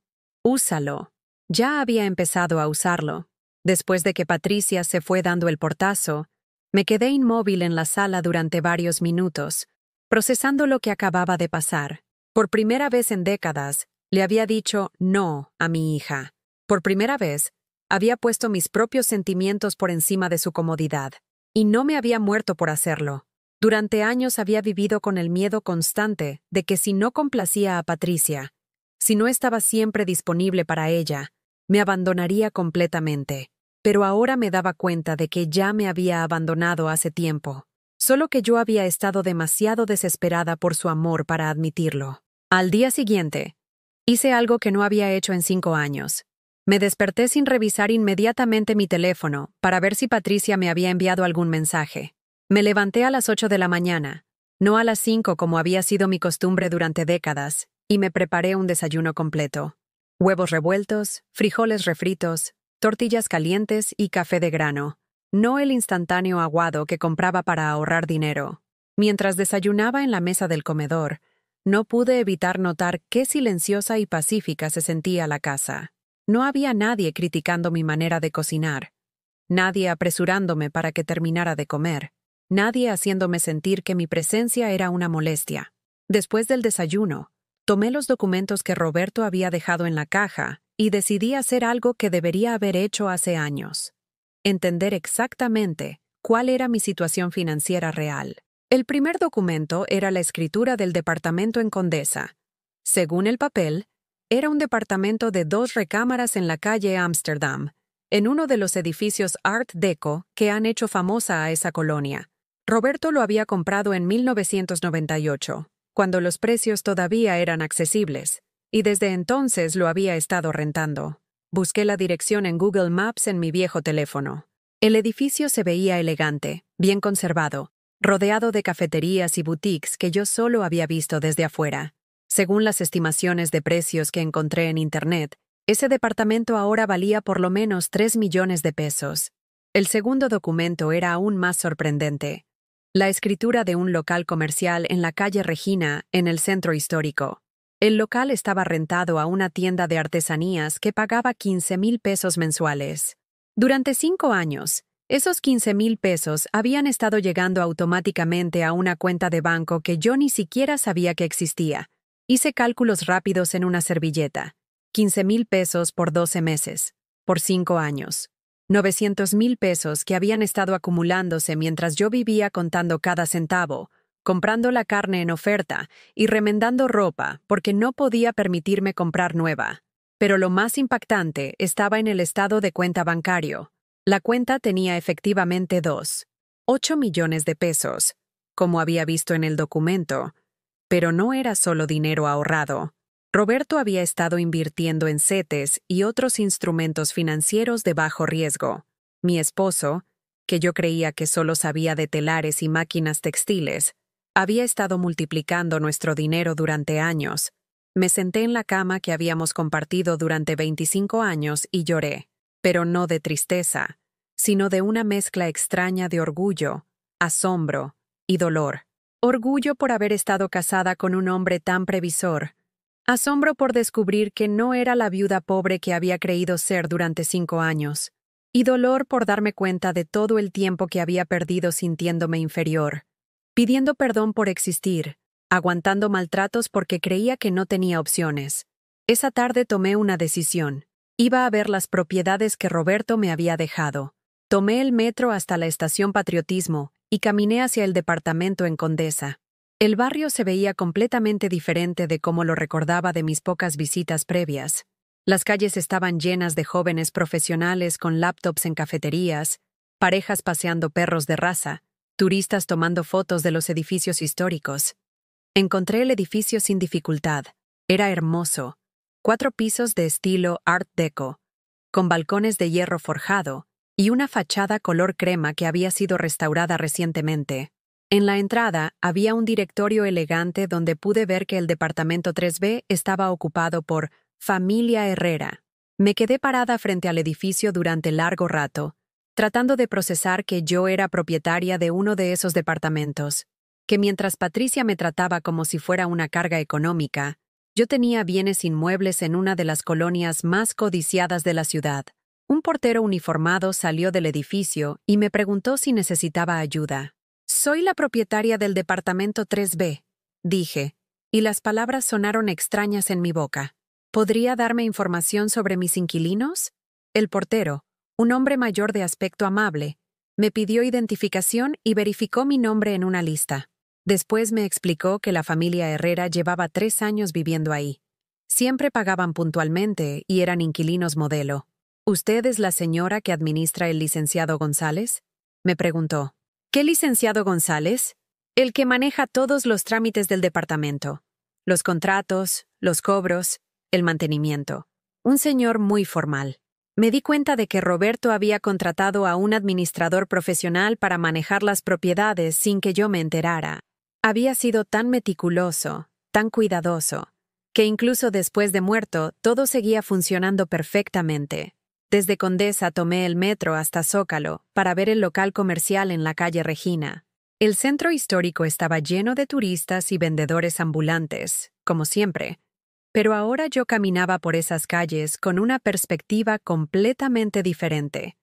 Úsalo. Ya había empezado a usarlo. Después de que Patricia se fue dando el portazo, me quedé inmóvil en la sala durante varios minutos, procesando lo que acababa de pasar. Por primera vez en décadas, le había dicho no a mi hija. Por primera vez, había puesto mis propios sentimientos por encima de su comodidad. Y no me había muerto por hacerlo. Durante años había vivido con el miedo constante de que si no complacía a Patricia, si no estaba siempre disponible para ella, me abandonaría completamente. Pero ahora me daba cuenta de que ya me había abandonado hace tiempo. Solo que yo había estado demasiado desesperada por su amor para admitirlo. Al día siguiente, hice algo que no había hecho en 5 años. Me desperté sin revisar inmediatamente mi teléfono para ver si Patricia me había enviado algún mensaje. Me levanté a las 8 de la mañana, no a las 5 como había sido mi costumbre durante décadas, y me preparé un desayuno completo. Huevos revueltos, frijoles refritos, tortillas calientes y café de grano. No el instantáneo aguado que compraba para ahorrar dinero. Mientras desayunaba en la mesa del comedor, no pude evitar notar qué silenciosa y pacífica se sentía la casa. No había nadie criticando mi manera de cocinar, nadie apresurándome para que terminara de comer, nadie haciéndome sentir que mi presencia era una molestia. Después del desayuno, tomé los documentos que Roberto había dejado en la caja y decidí hacer algo que debería haber hecho hace años. Entender exactamente cuál era mi situación financiera real. El primer documento era la escritura del departamento en Condesa. Según el papel, era un departamento de 2 recámaras en la calle Ámsterdam, en uno de los edificios Art Deco que han hecho famosa a esa colonia. Roberto lo había comprado en 1998, cuando los precios todavía eran accesibles, y desde entonces lo había estado rentando. Busqué la dirección en Google Maps en mi viejo teléfono. El edificio se veía elegante, bien conservado, rodeado de cafeterías y boutiques que yo solo había visto desde afuera. Según las estimaciones de precios que encontré en Internet, ese departamento ahora valía por lo menos 3 millones de pesos. El segundo documento era aún más sorprendente. La escritura de un local comercial en la calle Regina, en el centro histórico. El local estaba rentado a una tienda de artesanías que pagaba 15,000 pesos mensuales. Durante 5 años, esos 15,000 pesos habían estado llegando automáticamente a una cuenta de banco que yo ni siquiera sabía que existía. Hice cálculos rápidos en una servilleta. 15,000 pesos por 12 meses, por 5 años. 900,000 pesos que habían estado acumulándose mientras yo vivía contando cada centavo, comprando la carne en oferta y remendando ropa porque no podía permitirme comprar nueva. Pero lo más impactante estaba en el estado de cuenta bancario. La cuenta tenía efectivamente 8 millones de pesos, como había visto en el documento. Pero no era solo dinero ahorrado. Roberto había estado invirtiendo en CETES y otros instrumentos financieros de bajo riesgo. Mi esposo, que yo creía que solo sabía de telares y máquinas textiles, había estado multiplicando nuestro dinero durante años. Me senté en la cama que habíamos compartido durante 25 años y lloré, pero no de tristeza, sino de una mezcla extraña de orgullo, asombro y dolor. Orgullo por haber estado casada con un hombre tan previsor. Asombro por descubrir que no era la viuda pobre que había creído ser durante 5 años. Y dolor por darme cuenta de todo el tiempo que había perdido sintiéndome inferior. Pidiendo perdón por existir, aguantando maltratos porque creía que no tenía opciones. Esa tarde tomé una decisión. Iba a ver las propiedades que Roberto me había dejado. Tomé el metro hasta la estación Patriotismo y caminé hacia el departamento en Condesa. El barrio se veía completamente diferente de cómo lo recordaba de mis pocas visitas previas. Las calles estaban llenas de jóvenes profesionales con laptops en cafeterías, parejas paseando perros de raza, turistas tomando fotos de los edificios históricos. Encontré el edificio sin dificultad. Era hermoso. 4 pisos de estilo Art Deco, con balcones de hierro forjado y una fachada color crema que había sido restaurada recientemente. En la entrada había un directorio elegante donde pude ver que el departamento 3B estaba ocupado por Familia Herrera. Me quedé parada frente al edificio durante largo rato, tratando de procesar que yo era propietaria de uno de esos departamentos, que mientras Patricia me trataba como si fuera una carga económica, yo tenía bienes inmuebles en una de las colonias más codiciadas de la ciudad. Un portero uniformado salió del edificio y me preguntó si necesitaba ayuda. «Soy la propietaria del departamento 3B», dije, y las palabras sonaron extrañas en mi boca. «¿Podría darme información sobre mis inquilinos?» El portero, un hombre mayor de aspecto amable, me pidió identificación y verificó mi nombre en una lista. Después me explicó que la familia Herrera llevaba 3 años viviendo ahí. Siempre pagaban puntualmente y eran inquilinos modelo. «¿Usted es la señora que administra el licenciado González?», me preguntó. «¿Qué licenciado González?» «El que maneja todos los trámites del departamento. Los contratos, los cobros, el mantenimiento. Un señor muy formal». Me di cuenta de que Roberto había contratado a un administrador profesional para manejar las propiedades sin que yo me enterara. Había sido tan meticuloso, tan cuidadoso, que incluso después de muerto todo seguía funcionando perfectamente. Desde Condesa tomé el metro hasta Zócalo para ver el local comercial en la calle Regina. El centro histórico estaba lleno de turistas y vendedores ambulantes, como siempre. Pero ahora yo caminaba por esas calles con una perspectiva completamente diferente.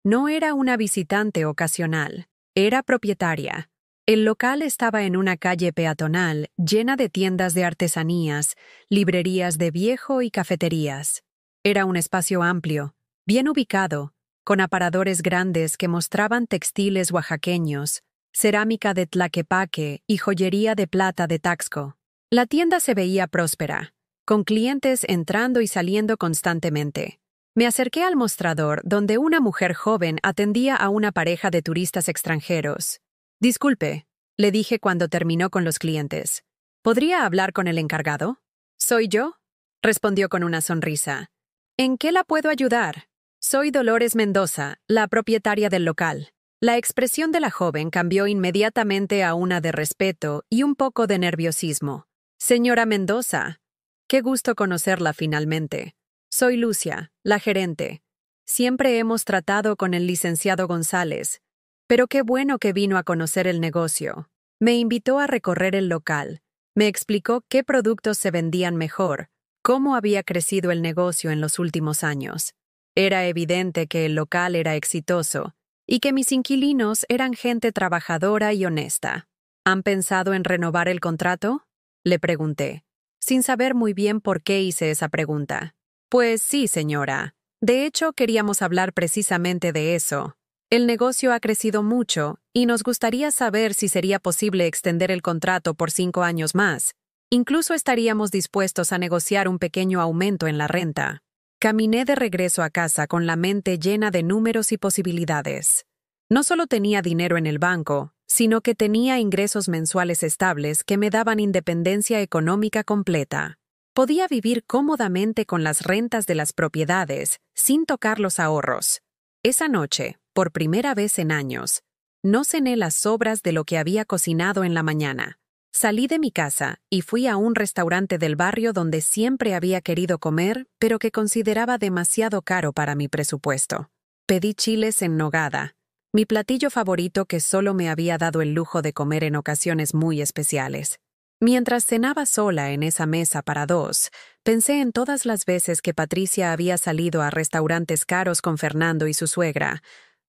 No era una visitante ocasional, era propietaria. El local estaba en una calle peatonal llena de tiendas de artesanías, librerías de viejo y cafeterías. Era un espacio amplio, bien ubicado, con aparadores grandes que mostraban textiles oaxaqueños, cerámica de Tlaquepaque y joyería de plata de Taxco. La tienda se veía próspera, con clientes entrando y saliendo constantemente. Me acerqué al mostrador donde una mujer joven atendía a una pareja de turistas extranjeros. «Disculpe», le dije cuando terminó con los clientes. «¿Podría hablar con el encargado?» «¿Soy yo?», respondió con una sonrisa. «¿En qué la puedo ayudar?» «Soy Dolores Mendoza, la propietaria del local». La expresión de la joven cambió inmediatamente a una de respeto y un poco de nerviosismo. «Señora Mendoza, qué gusto conocerla finalmente. Soy Lucia, la gerente. Siempre hemos tratado con el licenciado González, pero qué bueno que vino a conocer el negocio. Me invitó a recorrer el local, me explicó qué productos se vendían mejor, cómo había crecido el negocio en los últimos años. Era evidente que el local era exitoso y que mis inquilinos eran gente trabajadora y honesta. ¿Han pensado en renovar el contrato?», le pregunté, sin saber muy bien por qué hice esa pregunta. «Pues sí, señora. De hecho, queríamos hablar precisamente de eso. El negocio ha crecido mucho y nos gustaría saber si sería posible extender el contrato por 5 años más. Incluso estaríamos dispuestos a negociar un pequeño aumento en la renta». Caminé de regreso a casa con la mente llena de números y posibilidades. No solo tenía dinero en el banco, sino que tenía ingresos mensuales estables que me daban independencia económica completa. Podía vivir cómodamente con las rentas de las propiedades, sin tocar los ahorros. Esa noche, por primera vez en años, no cené las sobras de lo que había cocinado en la mañana. Salí de mi casa y fui a un restaurante del barrio donde siempre había querido comer, pero que consideraba demasiado caro para mi presupuesto. Pedí chiles en nogada, mi platillo favorito que solo me había dado el lujo de comer en ocasiones muy especiales. Mientras cenaba sola en esa mesa para 2, pensé en todas las veces que Patricia había salido a restaurantes caros con Fernando y su suegra,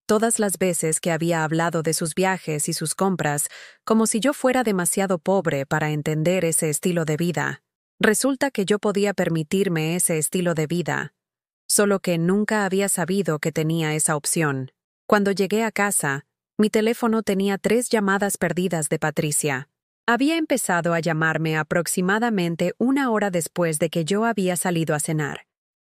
todas las veces que había hablado de sus viajes y sus compras, como si yo fuera demasiado pobre para entender ese estilo de vida. Resulta que yo podía permitirme ese estilo de vida, solo que nunca había sabido que tenía esa opción. Cuando llegué a casa, mi teléfono tenía 3 llamadas perdidas de Patricia. Había empezado a llamarme aproximadamente 1 hora después de que yo había salido a cenar.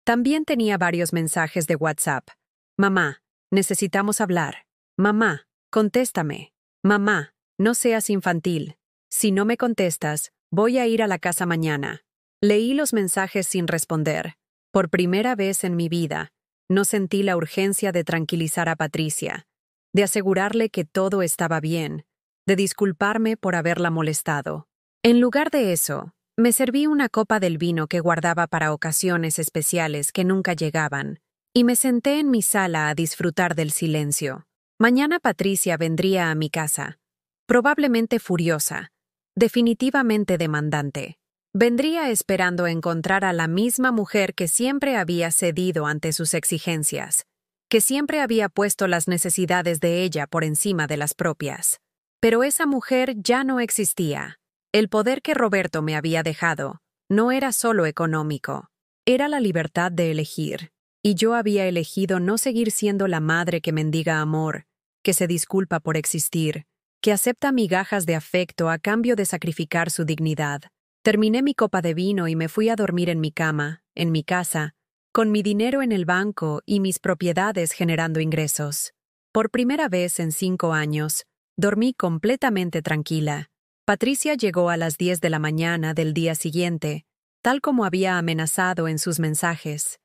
También tenía varios mensajes de WhatsApp. «Mamá, necesitamos hablar. Mamá, contéstame. Mamá, no seas infantil. Si no me contestas, voy a ir a la casa mañana». Leí los mensajes sin responder. Por primera vez en mi vida, no sentí la urgencia de tranquilizar a Patricia, de asegurarle que todo estaba bien, de disculparme por haberla molestado. En lugar de eso, me serví una copa del vino que guardaba para ocasiones especiales que nunca llegaban, y me senté en mi sala a disfrutar del silencio. Mañana Patricia vendría a mi casa, probablemente furiosa, definitivamente demandante. Vendría esperando encontrar a la misma mujer que siempre había cedido ante sus exigencias, que siempre había puesto las necesidades de ella por encima de las propias. Pero esa mujer ya no existía. El poder que Roberto me había dejado no era solo económico, era la libertad de elegir. Y yo había elegido no seguir siendo la madre que mendiga amor, que se disculpa por existir, que acepta migajas de afecto a cambio de sacrificar su dignidad. Terminé mi copa de vino y me fui a dormir en mi cama, en mi casa, con mi dinero en el banco y mis propiedades generando ingresos. Por primera vez en 5 años, dormí completamente tranquila. Patricia llegó a las 10 de la mañana del día siguiente, tal como había amenazado en sus mensajes.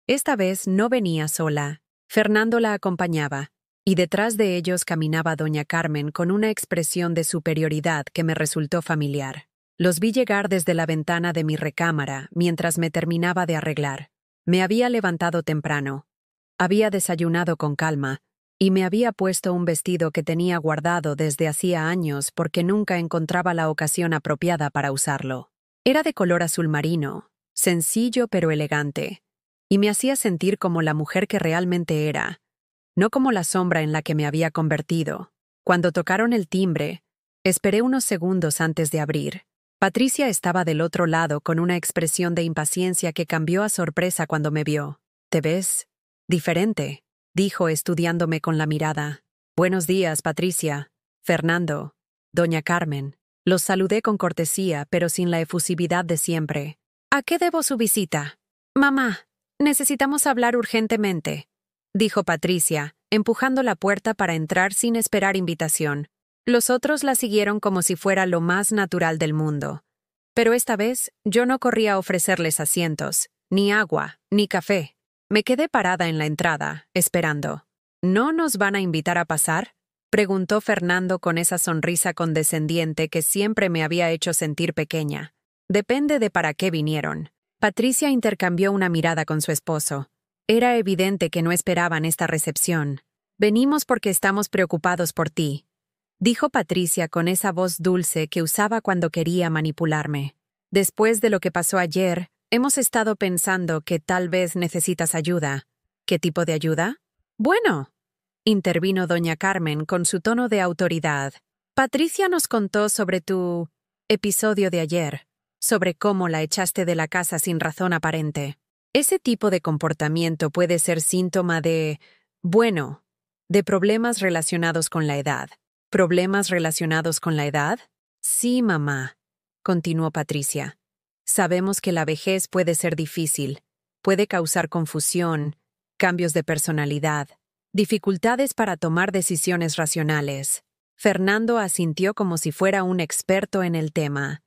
Esta vez no venía sola. Fernando la acompañaba, y detrás de ellos caminaba doña Carmen con una expresión de superioridad que me resultó familiar. Los vi llegar desde la ventana de mi recámara mientras me terminaba de arreglar. Me había levantado temprano. Había desayunado con calma, y me había puesto un vestido que tenía guardado desde hacía años porque nunca encontraba la ocasión apropiada para usarlo. Era de color azul marino, sencillo pero elegante, y me hacía sentir como la mujer que realmente era, no como la sombra en la que me había convertido. Cuando tocaron el timbre, esperé unos segundos antes de abrir. Patricia estaba del otro lado con una expresión de impaciencia que cambió a sorpresa cuando me vio. «¿Te ves diferente?», dijo estudiándome con la mirada. «Buenos días, Patricia, Fernando, doña Carmen». Los saludé con cortesía, pero sin la efusividad de siempre. «¿A qué debo su visita?» «Mamá, necesitamos hablar urgentemente», dijo Patricia, empujando la puerta para entrar sin esperar invitación. Los otros la siguieron como si fuera lo más natural del mundo. Pero esta vez yo no corrí a ofrecerles asientos, ni agua, ni café. Me quedé parada en la entrada, esperando. «¿No nos van a invitar a pasar?», preguntó Fernando con esa sonrisa condescendiente que siempre me había hecho sentir pequeña. «Depende de para qué vinieron». Patricia intercambió una mirada con su esposo. Era evidente que no esperaban esta recepción. «Venimos porque estamos preocupados por ti», dijo Patricia con esa voz dulce que usaba cuando quería manipularme. «Después de lo que pasó ayer, hemos estado pensando que tal vez necesitas ayuda». «¿Qué tipo de ayuda?». «Bueno», intervino doña Carmen con su tono de autoridad. «Patricia nos contó sobre tu episodio de ayer, sobre cómo la echaste de la casa sin razón aparente. Ese tipo de comportamiento puede ser síntoma de problemas relacionados con la edad». «¿Problemas relacionados con la edad?». «Sí, mamá», continuó Patricia. «Sabemos que la vejez puede ser difícil, puede causar confusión, cambios de personalidad, dificultades para tomar decisiones racionales». Fernando asintió como si fuera un experto en el tema.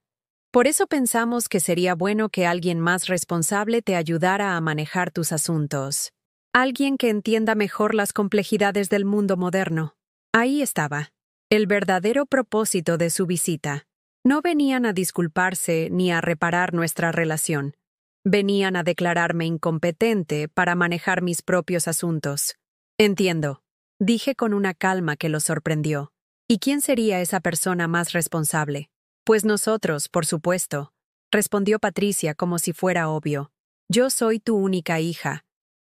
«Por eso pensamos que sería bueno que alguien más responsable te ayudara a manejar tus asuntos. Alguien que entienda mejor las complejidades del mundo moderno». Ahí estaba el verdadero propósito de su visita. No venían a disculparse ni a reparar nuestra relación. Venían a declararme incompetente para manejar mis propios asuntos. «Entiendo», dije con una calma que lo sorprendió. «¿Y quién sería esa persona más responsable?». «Pues nosotros, por supuesto», respondió Patricia como si fuera obvio. «Yo soy tu única hija.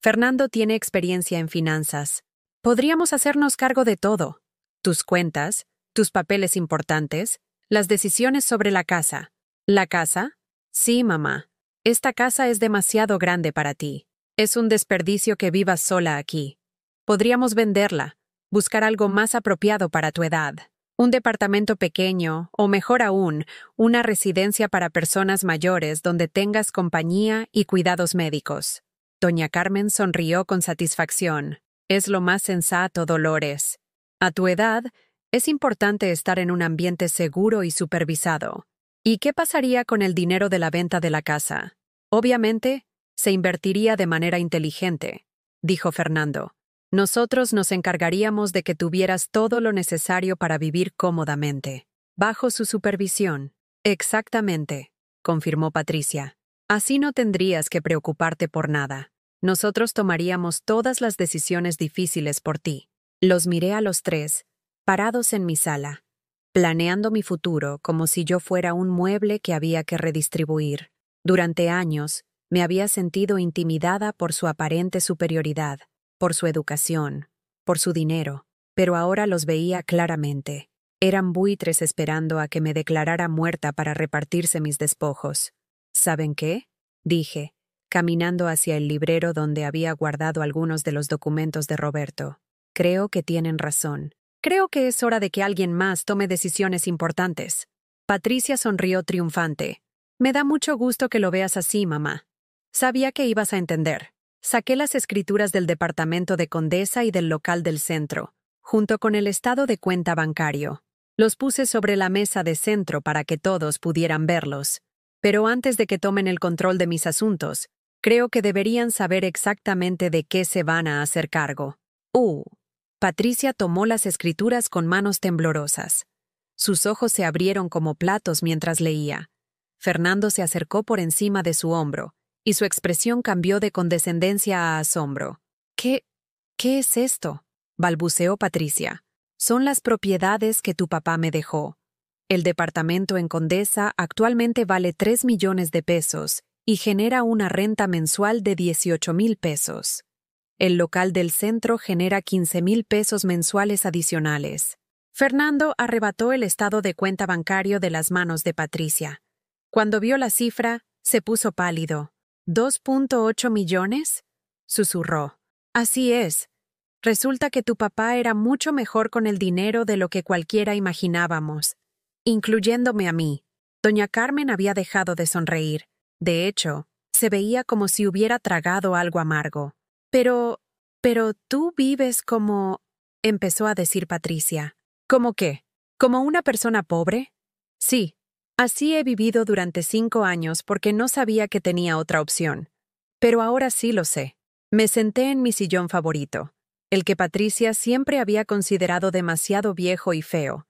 Fernando tiene experiencia en finanzas. Podríamos hacernos cargo de todo. Tus cuentas, tus papeles importantes, las decisiones sobre la casa». «¿La casa?». «Sí, mamá. Esta casa es demasiado grande para ti. Es un desperdicio que vivas sola aquí. Podríamos venderla, buscar algo más apropiado para tu edad. Un departamento pequeño, o mejor aún, una residencia para personas mayores donde tengas compañía y cuidados médicos». Doña Carmen sonrió con satisfacción. «Es lo más sensato, Dolores. A tu edad, es importante estar en un ambiente seguro y supervisado. ¿Y qué pasaría con el dinero de la venta de la casa? Obviamente, se invertiría de manera inteligente, dijo Fernando. Nosotros nos encargaríamos de que tuvieras todo lo necesario para vivir cómodamente, bajo su supervisión. Exactamente, confirmó Patricia. Así no tendrías que preocuparte por nada. Nosotros tomaríamos todas las decisiones difíciles por ti. Los miré a los tres, parados en mi sala, planeando mi futuro como si yo fuera un mueble que había que redistribuir. Durante años, me había sentido intimidada por su aparente superioridad, por su educación, por su dinero, pero ahora los veía claramente. Eran buitres esperando a que me declarara muerta para repartirse mis despojos. ¿Saben qué?, dije, caminando hacia el librero donde había guardado algunos de los documentos de Roberto. Creo que tienen razón. Creo que es hora de que alguien más tome decisiones importantes. Patricia sonrió triunfante. Me da mucho gusto que lo veas así, mamá. Sabía que ibas a entender. Saqué las escrituras del departamento de Condesa y del local del centro, junto con el estado de cuenta bancario. Los puse sobre la mesa de centro para que todos pudieran verlos. Pero antes de que tomen el control de mis asuntos, creo que deberían saber exactamente de qué se van a hacer cargo. Patricia tomó las escrituras con manos temblorosas. Sus ojos se abrieron como platos mientras leía. Fernando se acercó por encima de su hombro, y su expresión cambió de condescendencia a asombro. ¿Qué es esto?, balbuceó Patricia. Son las propiedades que tu papá me dejó. El departamento en Condesa actualmente vale 3 millones de pesos y genera una renta mensual de 18,000 pesos. El local del centro genera 15,000 pesos mensuales adicionales. Fernando arrebató el estado de cuenta bancario de las manos de Patricia. Cuando vio la cifra, se puso pálido. ¿2.8 millones? Susurró. Así es. Resulta que tu papá era mucho mejor con el dinero de lo que cualquiera imaginábamos, incluyéndome a mí. Doña Carmen había dejado de sonreír. De hecho, se veía como si hubiera tragado algo amargo. Pero tú vives como... empezó a decir Patricia. ¿Cómo qué? ¿Como una persona pobre? Sí, así he vivido durante 5 años porque no sabía que tenía otra opción. Pero ahora sí lo sé. Me senté en mi sillón favorito, el que Patricia siempre había considerado demasiado viejo y feo,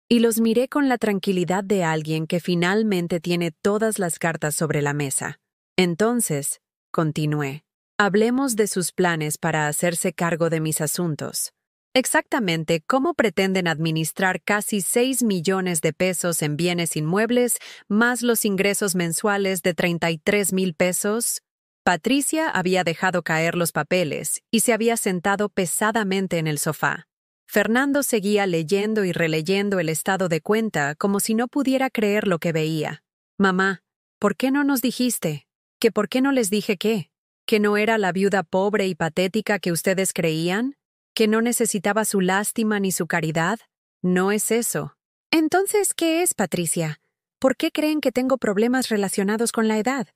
y los miré con la tranquilidad de alguien que finalmente tiene todas las cartas sobre la mesa. Entonces, continué. Hablemos de sus planes para hacerse cargo de mis asuntos. Exactamente cómo pretenden administrar casi 6 millones de pesos en bienes inmuebles, más los ingresos mensuales de 33,000 pesos. Patricia había dejado caer los papeles y se había sentado pesadamente en el sofá. Fernando seguía leyendo y releyendo el estado de cuenta como si no pudiera creer lo que veía. Mamá, ¿por qué no nos dijiste? ¿Que por qué no les dije qué? ¿Que no era la viuda pobre y patética que ustedes creían? ¿Que no necesitaba su lástima ni su caridad? No es eso. Entonces, ¿qué es, Patricia? ¿Por qué creen que tengo problemas relacionados con la edad?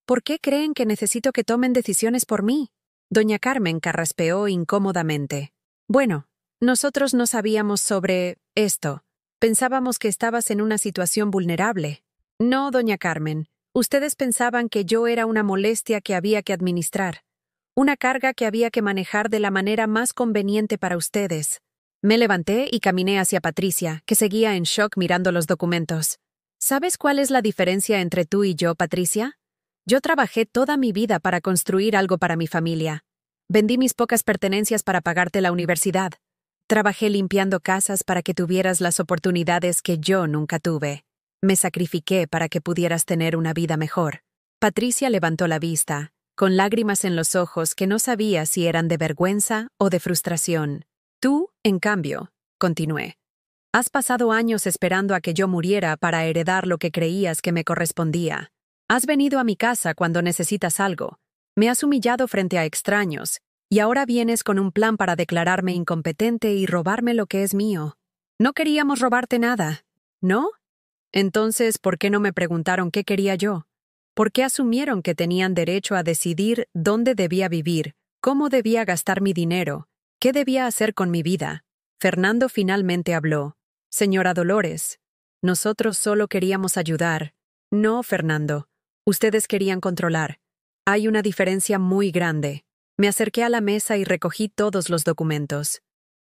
¿Por qué creen que necesito que tomen decisiones por mí? Doña Carmen carraspeó incómodamente. Bueno, nosotros no sabíamos sobre esto. Pensábamos que estabas en una situación vulnerable. No, doña Carmen. Ustedes pensaban que yo era una molestia que había que administrar, una carga que había que manejar de la manera más conveniente para ustedes. Me levanté y caminé hacia Patricia, que seguía en shock mirando los documentos. ¿Sabes cuál es la diferencia entre tú y yo, Patricia? Yo trabajé toda mi vida para construir algo para mi familia. Vendí mis pocas pertenencias para pagarte la universidad. Trabajé limpiando casas para que tuvieras las oportunidades que yo nunca tuve. Me sacrifiqué para que pudieras tener una vida mejor. Patricia levantó la vista, con lágrimas en los ojos que no sabía si eran de vergüenza o de frustración. Tú, en cambio, continué. Has pasado años esperando a que yo muriera para heredar lo que creías que me correspondía. Has venido a mi casa cuando necesitas algo. Me has humillado frente a extraños, y ahora vienes con un plan para declararme incompetente y robarme lo que es mío. No queríamos robarte nada, ¿no? Entonces, ¿por qué no me preguntaron qué quería yo? ¿Por qué asumieron que tenían derecho a decidir dónde debía vivir, cómo debía gastar mi dinero, qué debía hacer con mi vida? Fernando finalmente habló. Señora Dolores, Nosotros solo queríamos ayudar. No, Fernando. Ustedes querían controlar. Hay una diferencia muy grande. Me acerqué a la mesa y recogí todos los documentos.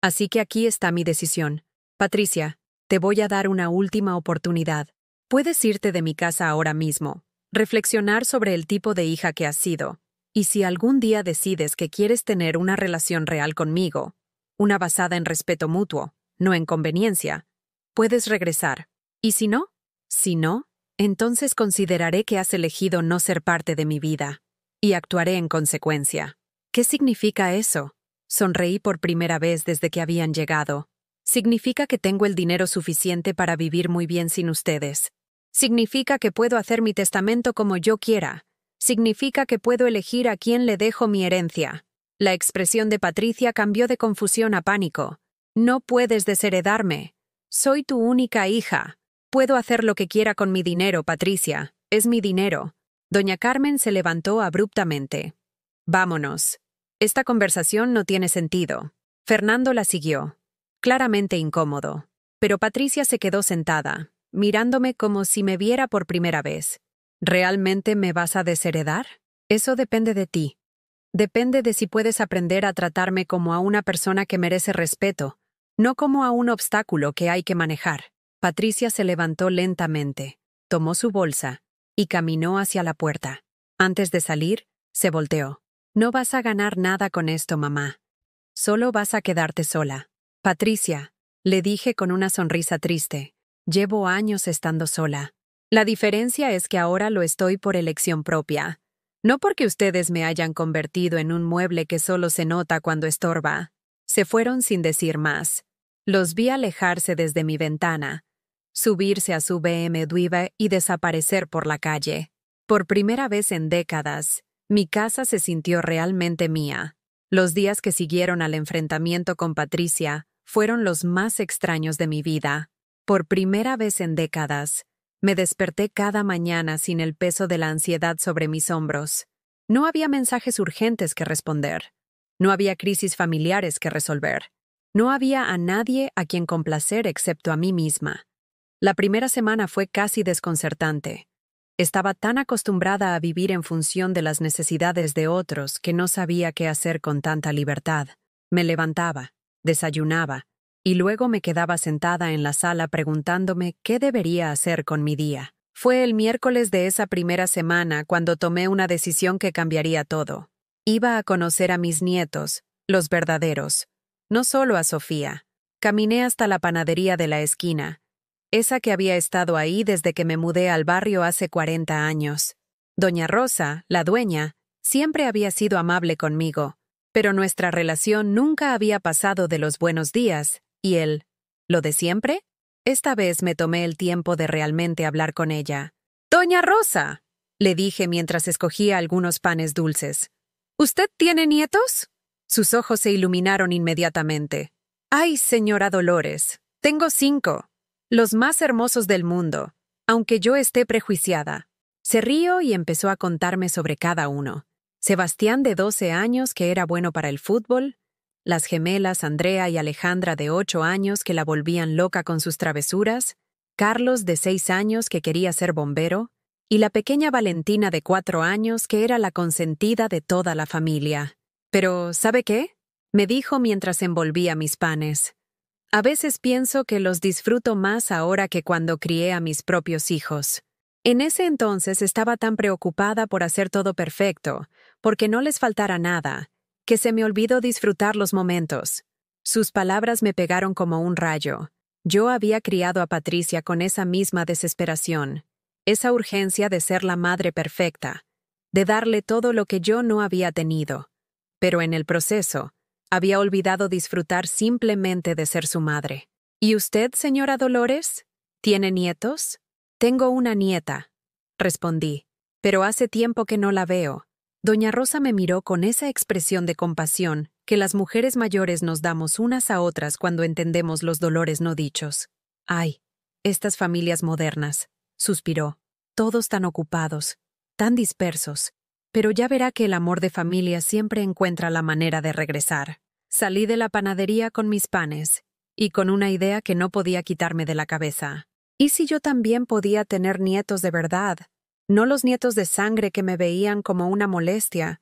Así que aquí está mi decisión. Patricia, te voy a dar una última oportunidad. Puedes irte de mi casa ahora mismo, reflexionar sobre el tipo de hija que has sido, y si algún día decides que quieres tener una relación real conmigo, una basada en respeto mutuo, no en conveniencia, puedes regresar. ¿Y si no? Si no, entonces consideraré que has elegido no ser parte de mi vida, y actuaré en consecuencia. ¿Qué significa eso? Sonreí por primera vez desde que habían llegado. Significa que tengo el dinero suficiente para vivir muy bien sin ustedes. Significa que puedo hacer mi testamento como yo quiera. Significa que puedo elegir a quién le dejo mi herencia. La expresión de Patricia cambió de confusión a pánico. No puedes desheredarme. Soy tu única hija. Puedo hacer lo que quiera con mi dinero, Patricia. Es mi dinero. Doña Carmen se levantó abruptamente. Vámonos. Esta conversación no tiene sentido. Fernando la siguió, claramente incómodo. Pero Patricia se quedó sentada, mirándome como si me viera por primera vez. ¿Realmente me vas a desheredar? Eso depende de ti. Depende de si puedes aprender a tratarme como a una persona que merece respeto, no como a un obstáculo que hay que manejar. Patricia se levantó lentamente, tomó su bolsa y caminó hacia la puerta. Antes de salir, se volteó. No vas a ganar nada con esto, mamá. Solo vas a quedarte sola. Patricia, le dije con una sonrisa triste, llevo años estando sola. La diferencia es que ahora lo estoy por elección propia. No porque ustedes me hayan convertido en un mueble que solo se nota cuando estorba. Se fueron sin decir más. Los vi alejarse desde mi ventana, subirse a su BMW y desaparecer por la calle. Por primera vez en décadas, mi casa se sintió realmente mía. Los días que siguieron al enfrentamiento con Patricia fueron los más extraños de mi vida. Por primera vez en décadas, me desperté cada mañana sin el peso de la ansiedad sobre mis hombros. No había mensajes urgentes que responder. No había crisis familiares que resolver. No había a nadie a quien complacer excepto a mí misma. La primera semana fue casi desconcertante. Estaba tan acostumbrada a vivir en función de las necesidades de otros que no sabía qué hacer con tanta libertad. Me levantaba, desayunaba, y luego me quedaba sentada en la sala preguntándome qué debería hacer con mi día. Fue el miércoles de esa primera semana cuando tomé una decisión que cambiaría todo. Iba a conocer a mis nietos, los verdaderos, no solo a Sofía. Caminé hasta la panadería de la esquina, esa que había estado ahí desde que me mudé al barrio hace 40 años. Doña Rosa, la dueña, siempre había sido amable conmigo, pero nuestra relación nunca había pasado de los buenos días, y ¿lo de siempre? Esta vez me tomé el tiempo de realmente hablar con ella. «Doña Rosa», le dije mientras escogía algunos panes dulces. «¿Usted tiene nietos?» Sus ojos se iluminaron inmediatamente. «Ay, señora Dolores, tengo 5. Los más hermosos del mundo, aunque yo esté prejuiciada». Se rió y empezó a contarme sobre cada uno. Sebastián, de 12 años, que era bueno para el fútbol, las gemelas Andrea y Alejandra, de 8 años, que la volvían loca con sus travesuras, Carlos, de 6 años, que quería ser bombero, y la pequeña Valentina, de 4 años, que era la consentida de toda la familia. «Pero, ¿sabe qué?», me dijo mientras envolvía mis panes. «A veces pienso que los disfruto más ahora que cuando crié a mis propios hijos. En ese entonces estaba tan preocupada por hacer todo perfecto, porque no les faltara nada, que se me olvidó disfrutar los momentos». Sus palabras me pegaron como un rayo. Yo había criado a Patricia con esa misma desesperación, esa urgencia de ser la madre perfecta, de darle todo lo que yo no había tenido. Pero en el proceso, había olvidado disfrutar simplemente de ser su madre. «¿Y usted, señora Dolores? ¿Tiene nietos?» «Tengo una nieta», respondí, «pero hace tiempo que no la veo». Doña Rosa me miró con esa expresión de compasión que las mujeres mayores nos damos unas a otras cuando entendemos los dolores no dichos. «Ay, estas familias modernas», suspiró, «todos tan ocupados, tan dispersos. Pero ya verá que el amor de familia siempre encuentra la manera de regresar». Salí de la panadería con mis panes y con una idea que no podía quitarme de la cabeza. ¿Y si yo también podía tener nietos de verdad? No los nietos de sangre que me veían como una molestia,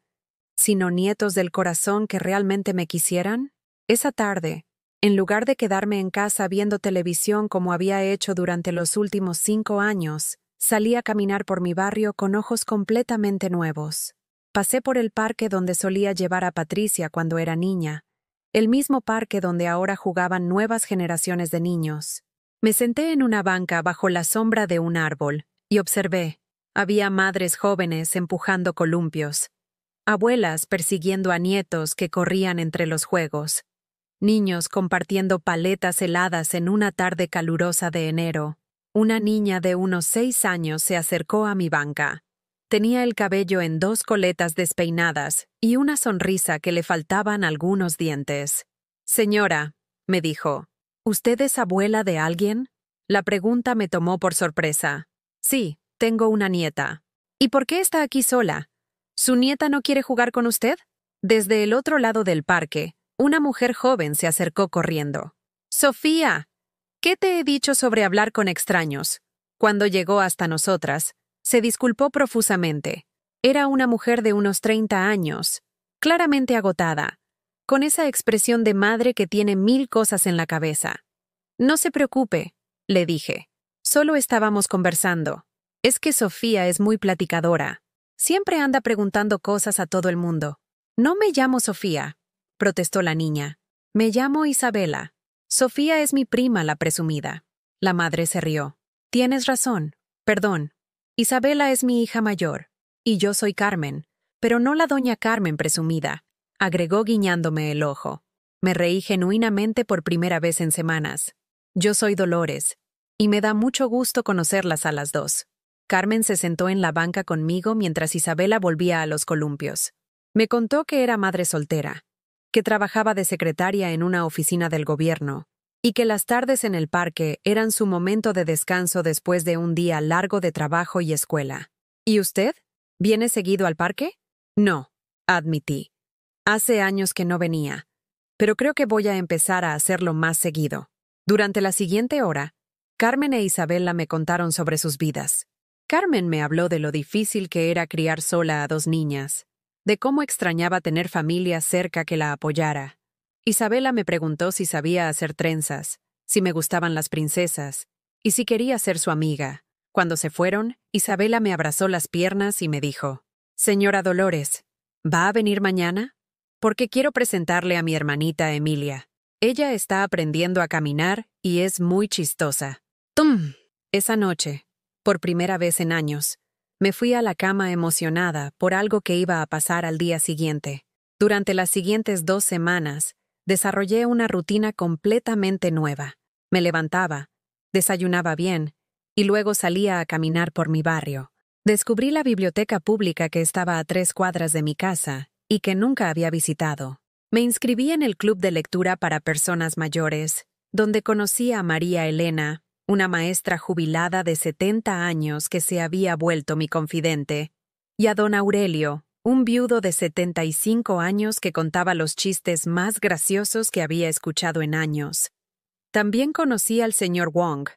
sino nietos del corazón que realmente me quisieran. Esa tarde, en lugar de quedarme en casa viendo televisión como había hecho durante los últimos 5 años, salí a caminar por mi barrio con ojos completamente nuevos. Pasé por el parque donde solía llevar a Patricia cuando era niña, el mismo parque donde ahora jugaban nuevas generaciones de niños. Me senté en una banca bajo la sombra de un árbol y observé. Había madres jóvenes empujando columpios, abuelas persiguiendo a nietos que corrían entre los juegos, niños compartiendo paletas heladas en una tarde calurosa de enero. Una niña de unos 6 años se acercó a mi banca. Tenía el cabello en 2 coletas despeinadas y una sonrisa que le faltaban algunos dientes. «Señora», me dijo, «¿usted es abuela de alguien?» La pregunta me tomó por sorpresa. «Sí, tengo una nieta». «¿Y por qué está aquí sola? ¿Su nieta no quiere jugar con usted?» Desde el otro lado del parque, una mujer joven se acercó corriendo. «Sofía, ¿qué te he dicho sobre hablar con extraños?» Cuando llegó hasta nosotras, se disculpó profusamente. Era una mujer de unos 30 años, claramente agotada, con esa expresión de madre que tiene 1000 cosas en la cabeza. «No se preocupe», le dije. «Solo estábamos conversando. Es que Sofía es muy platicadora. Siempre anda preguntando cosas a todo el mundo». «No me llamo Sofía», protestó la niña. «Me llamo Isabela. Sofía es mi prima, la presumida». La madre se rió. «Tienes razón. Perdón. Isabela es mi hija mayor. Y yo soy Carmen, pero no la doña Carmen presumida», agregó guiñándome el ojo. Me reí genuinamente por primera vez en semanas. «Yo soy Dolores, y me da mucho gusto conocerlas a las dos». Carmen se sentó en la banca conmigo mientras Isabela volvía a los columpios. Me contó que era madre soltera, que trabajaba de secretaria en una oficina del gobierno, y que las tardes en el parque eran su momento de descanso después de un día largo de trabajo y escuela. «¿Y usted? ¿Viene seguido al parque?» «No», admití. «Hace años que no venía, pero creo que voy a empezar a hacerlo más seguido». Durante la siguiente hora, Carmen e Isabela me contaron sobre sus vidas. Carmen me habló de lo difícil que era criar sola a 2 niñas, de cómo extrañaba tener familia cerca que la apoyara. Isabela me preguntó si sabía hacer trenzas, si me gustaban las princesas, y si quería ser su amiga. Cuando se fueron, Isabela me abrazó las piernas y me dijo, «Señora Dolores, ¿va a venir mañana? Porque quiero presentarle a mi hermanita Emilia. Ella está aprendiendo a caminar y es muy chistosa». ¡Tum! Esa noche, por primera vez en años, me fui a la cama emocionada por algo que iba a pasar al día siguiente. Durante las siguientes 2 semanas, desarrollé una rutina completamente nueva. Me levantaba, desayunaba bien, y luego salía a caminar por mi barrio. Descubrí la biblioteca pública que estaba a 3 cuadras de mi casa y que nunca había visitado. Me inscribí en el club de lectura para personas mayores, donde conocí a María Elena, una maestra jubilada de 70 años que se había vuelto mi confidente, y a don Aurelio, un viudo de 75 años que contaba los chistes más graciosos que había escuchado en años. También conocí al señor Wong,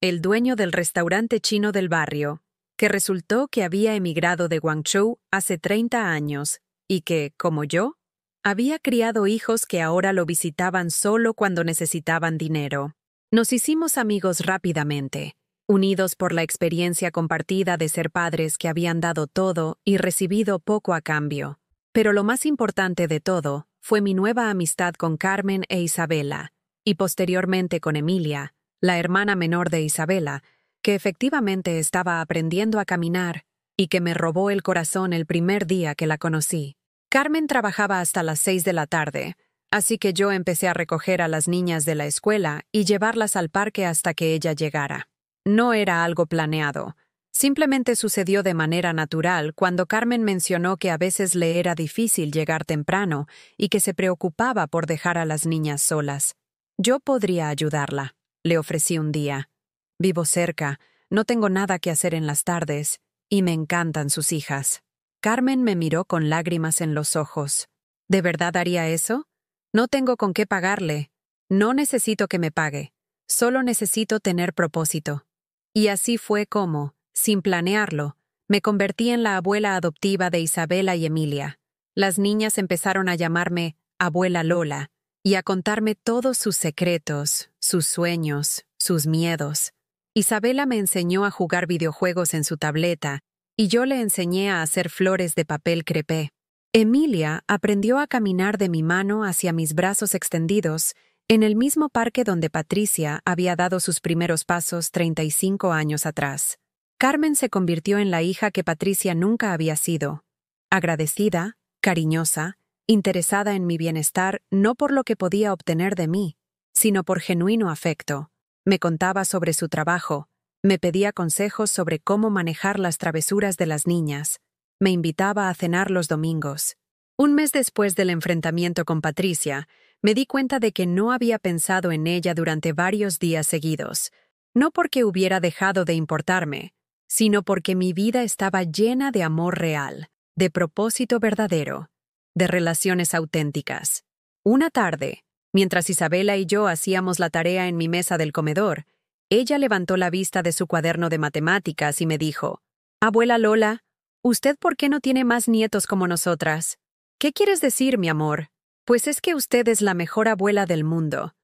el dueño del restaurante chino del barrio, que resultó que había emigrado de Guangzhou hace 30 años y que, como yo, había criado hijos que ahora lo visitaban solo cuando necesitaban dinero. Nos hicimos amigos rápidamente, unidos por la experiencia compartida de ser padres que habían dado todo y recibido poco a cambio. Pero lo más importante de todo fue mi nueva amistad con Carmen e Isabela, y posteriormente con Emilia, la hermana menor de Isabela, que efectivamente estaba aprendiendo a caminar y que me robó el corazón el primer día que la conocí. Carmen trabajaba hasta las 6 de la tarde, así que yo empecé a recoger a las niñas de la escuela y llevarlas al parque hasta que ella llegara. No era algo planeado. Simplemente sucedió de manera natural cuando Carmen mencionó que a veces le era difícil llegar temprano y que se preocupaba por dejar a las niñas solas. «Yo podría ayudarla», le ofrecí un día. «Vivo cerca, no tengo nada que hacer en las tardes, y me encantan sus hijas». Carmen me miró con lágrimas en los ojos. «¿De verdad haría eso? No tengo con qué pagarle. No necesito que me pague. Solo necesito tener propósito». Y así fue como, sin planearlo, me convertí en la abuela adoptiva de Isabela y Emilia. Las niñas empezaron a llamarme Abuela Lola y a contarme todos sus secretos, sus sueños, sus miedos. Isabela me enseñó a jugar videojuegos en su tableta y yo le enseñé a hacer flores de papel crepé. Emilia aprendió a caminar de mi mano hacia mis brazos extendidos en el mismo parque donde Patricia había dado sus primeros pasos 35 años atrás. Carmen se convirtió en la hija que Patricia nunca había sido. Agradecida, cariñosa, interesada en mi bienestar no por lo que podía obtener de mí, sino por genuino afecto. Me contaba sobre su trabajo, me pedía consejos sobre cómo manejar las travesuras de las niñas, me invitaba a cenar los domingos. Un mes después del enfrentamiento con Patricia, me di cuenta de que no había pensado en ella durante varios días seguidos, no porque hubiera dejado de importarme, sino porque mi vida estaba llena de amor real, de propósito verdadero, de relaciones auténticas. Una tarde, mientras Isabela y yo hacíamos la tarea en mi mesa del comedor, ella levantó la vista de su cuaderno de matemáticas y me dijo: «Abuela Lola, ¿usted por qué no tiene más nietos como nosotras?» «¿Qué quieres decir, mi amor?» «Pues es que usted es la mejor abuela del mundo.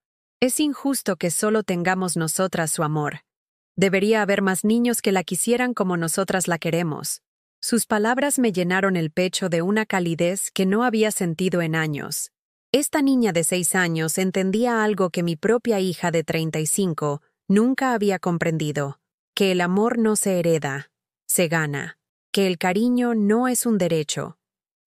Es injusto que solo tengamos nosotras su amor. Debería haber más niños que la quisieran como nosotras la queremos». Sus palabras me llenaron el pecho de una calidez que no había sentido en años. Esta niña de 6 años entendía algo que mi propia hija de 35 nunca había comprendido: que el amor no se hereda, se gana, que el cariño no es un derecho,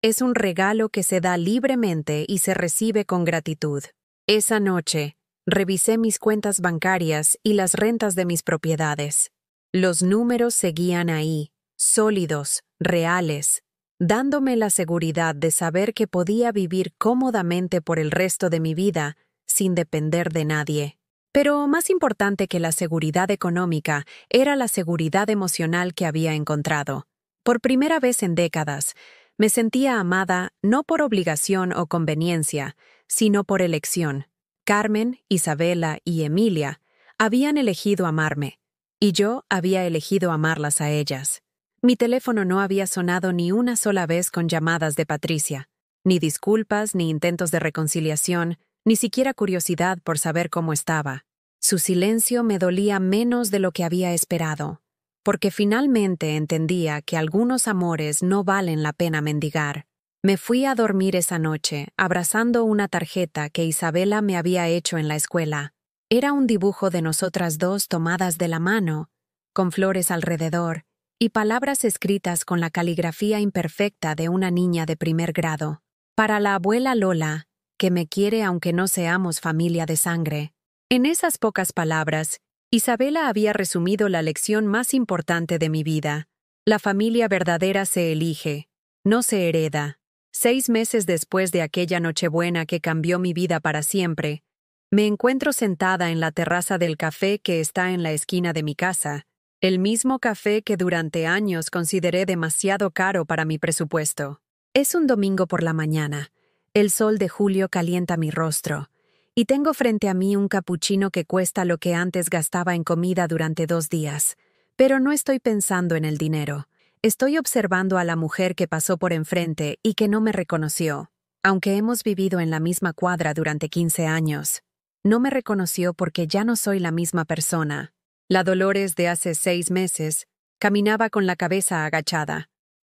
es un regalo que se da libremente y se recibe con gratitud. Esa noche, revisé mis cuentas bancarias y las rentas de mis propiedades. Los números seguían ahí, sólidos, reales, dándome la seguridad de saber que podía vivir cómodamente por el resto de mi vida sin depender de nadie. Pero más importante que la seguridad económica era la seguridad emocional que había encontrado. Por primera vez en décadas, me sentía amada no por obligación o conveniencia, sino por elección. Carmen, Isabela y Emilia habían elegido amarme, y yo había elegido amarlas a ellas. Mi teléfono no había sonado ni una sola vez con llamadas de Patricia, ni disculpas, ni intentos de reconciliación, ni siquiera curiosidad por saber cómo estaba. Su silencio me dolía menos de lo que había esperado, porque finalmente entendía que algunos amores no valen la pena mendigar. Me fui a dormir esa noche abrazando una tarjeta que Isabela me había hecho en la escuela. Era un dibujo de nosotras dos tomadas de la mano, con flores alrededor, y palabras escritas con la caligrafía imperfecta de una niña de primer grado. Para la abuela Lola, que me quiere aunque no seamos familia de sangre. En esas pocas palabras, Isabela había resumido la lección más importante de mi vida. La familia verdadera se elige, no se hereda. 6 meses después de aquella Nochebuena que cambió mi vida para siempre, me encuentro sentada en la terraza del café que está en la esquina de mi casa, el mismo café que durante años consideré demasiado caro para mi presupuesto. Es un domingo por la mañana. El sol de julio calienta mi rostro, y tengo frente a mí un capuchino que cuesta lo que antes gastaba en comida durante 2 días. Pero no estoy pensando en el dinero. Estoy observando a la mujer que pasó por enfrente y que no me reconoció, aunque hemos vivido en la misma cuadra durante 15 años. No me reconoció porque ya no soy la misma persona. La Dolores de hace 6 meses caminaba con la cabeza agachada,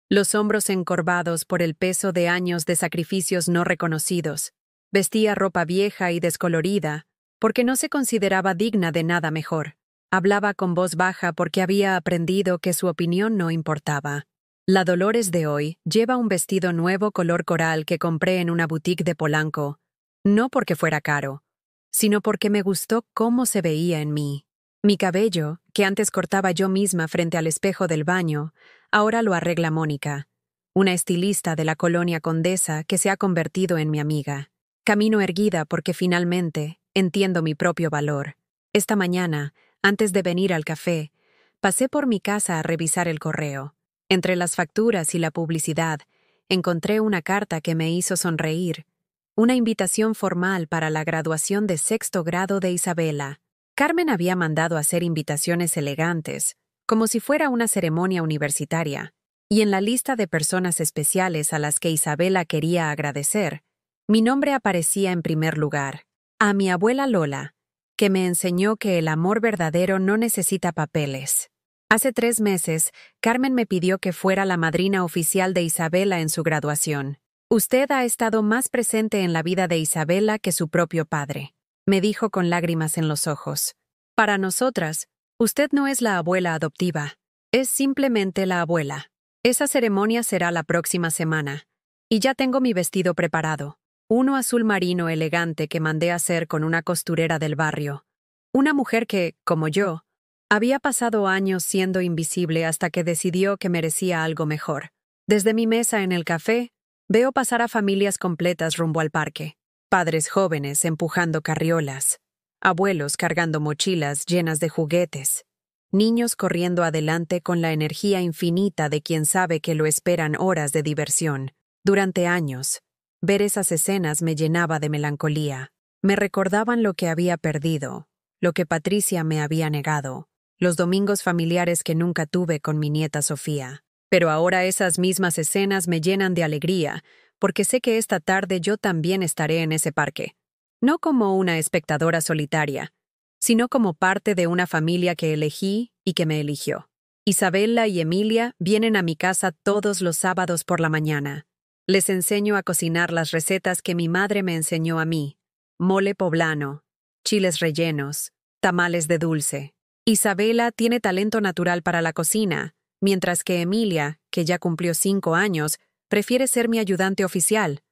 los hombros encorvados por el peso de años de sacrificios no reconocidos. Vestía ropa vieja y descolorida porque no se consideraba digna de nada mejor. Hablaba con voz baja porque había aprendido que su opinión no importaba. La Dolores de hoy lleva un vestido nuevo color coral que compré en una boutique de Polanco, no porque fuera caro, sino porque me gustó cómo se veía en mí. Mi cabello, que antes cortaba yo misma frente al espejo del baño, ahora lo arregla Mónica, una estilista de la colonia Condesa que se ha convertido en mi amiga. Camino erguida porque finalmente entiendo mi propio valor. Esta mañana, antes de venir al café, pasé por mi casa a revisar el correo. Entre las facturas y la publicidad, encontré una carta que me hizo sonreír, una invitación formal para la graduación de 6º grado de Isabela. Carmen había mandado hacer invitaciones elegantes, como si fuera una ceremonia universitaria, y en la lista de personas especiales a las que Isabela quería agradecer, mi nombre aparecía en primer lugar. A mi abuela Lola, que me enseñó que el amor verdadero no necesita papeles. Hace 3 meses, Carmen me pidió que fuera la madrina oficial de Isabela en su graduación. Usted ha estado más presente en la vida de Isabela que su propio padre, me dijo con lágrimas en los ojos. Para nosotras, usted no es la abuela adoptiva, es simplemente la abuela. Esa ceremonia será la próxima semana, y ya tengo mi vestido preparado. Uno azul marino elegante que mandé hacer con una costurera del barrio. Una mujer que, como yo, había pasado años siendo invisible hasta que decidió que merecía algo mejor. Desde mi mesa en el café, veo pasar a familias completas rumbo al parque. Padres jóvenes empujando carriolas, abuelos cargando mochilas llenas de juguetes, niños corriendo adelante con la energía infinita de quien sabe que lo esperan horas de diversión. Durante años, ver esas escenas me llenaba de melancolía. Me recordaban lo que había perdido, lo que Patricia me había negado, los domingos familiares que nunca tuve con mi nieta Sofía. Pero ahora esas mismas escenas me llenan de alegría, porque sé que esta tarde yo también estaré en ese parque. No como una espectadora solitaria, sino como parte de una familia que elegí y que me eligió. Isabela y Emilia vienen a mi casa todos los sábados por la mañana. Les enseño a cocinar las recetas que mi madre me enseñó a mí: mole poblano, chiles rellenos, tamales de dulce. Isabela tiene talento natural para la cocina, mientras que Emilia, que ya cumplió 5 años, prefiere ser mi ayudante oficial.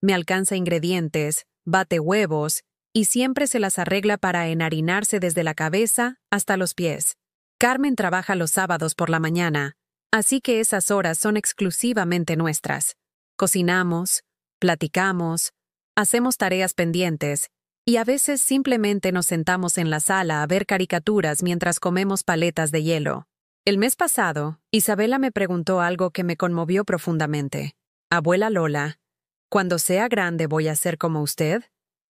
Me alcanza ingredientes, bate huevos y siempre se las arregla para enharinarse desde la cabeza hasta los pies. Carmen trabaja los sábados por la mañana, así que esas horas son exclusivamente nuestras. Cocinamos, platicamos, hacemos tareas pendientes y a veces simplemente nos sentamos en la sala a ver caricaturas mientras comemos paletas de hielo. El mes pasado, Isabela me preguntó algo que me conmovió profundamente. Abuela Lola, ¿cuando sea grande voy a ser como usted?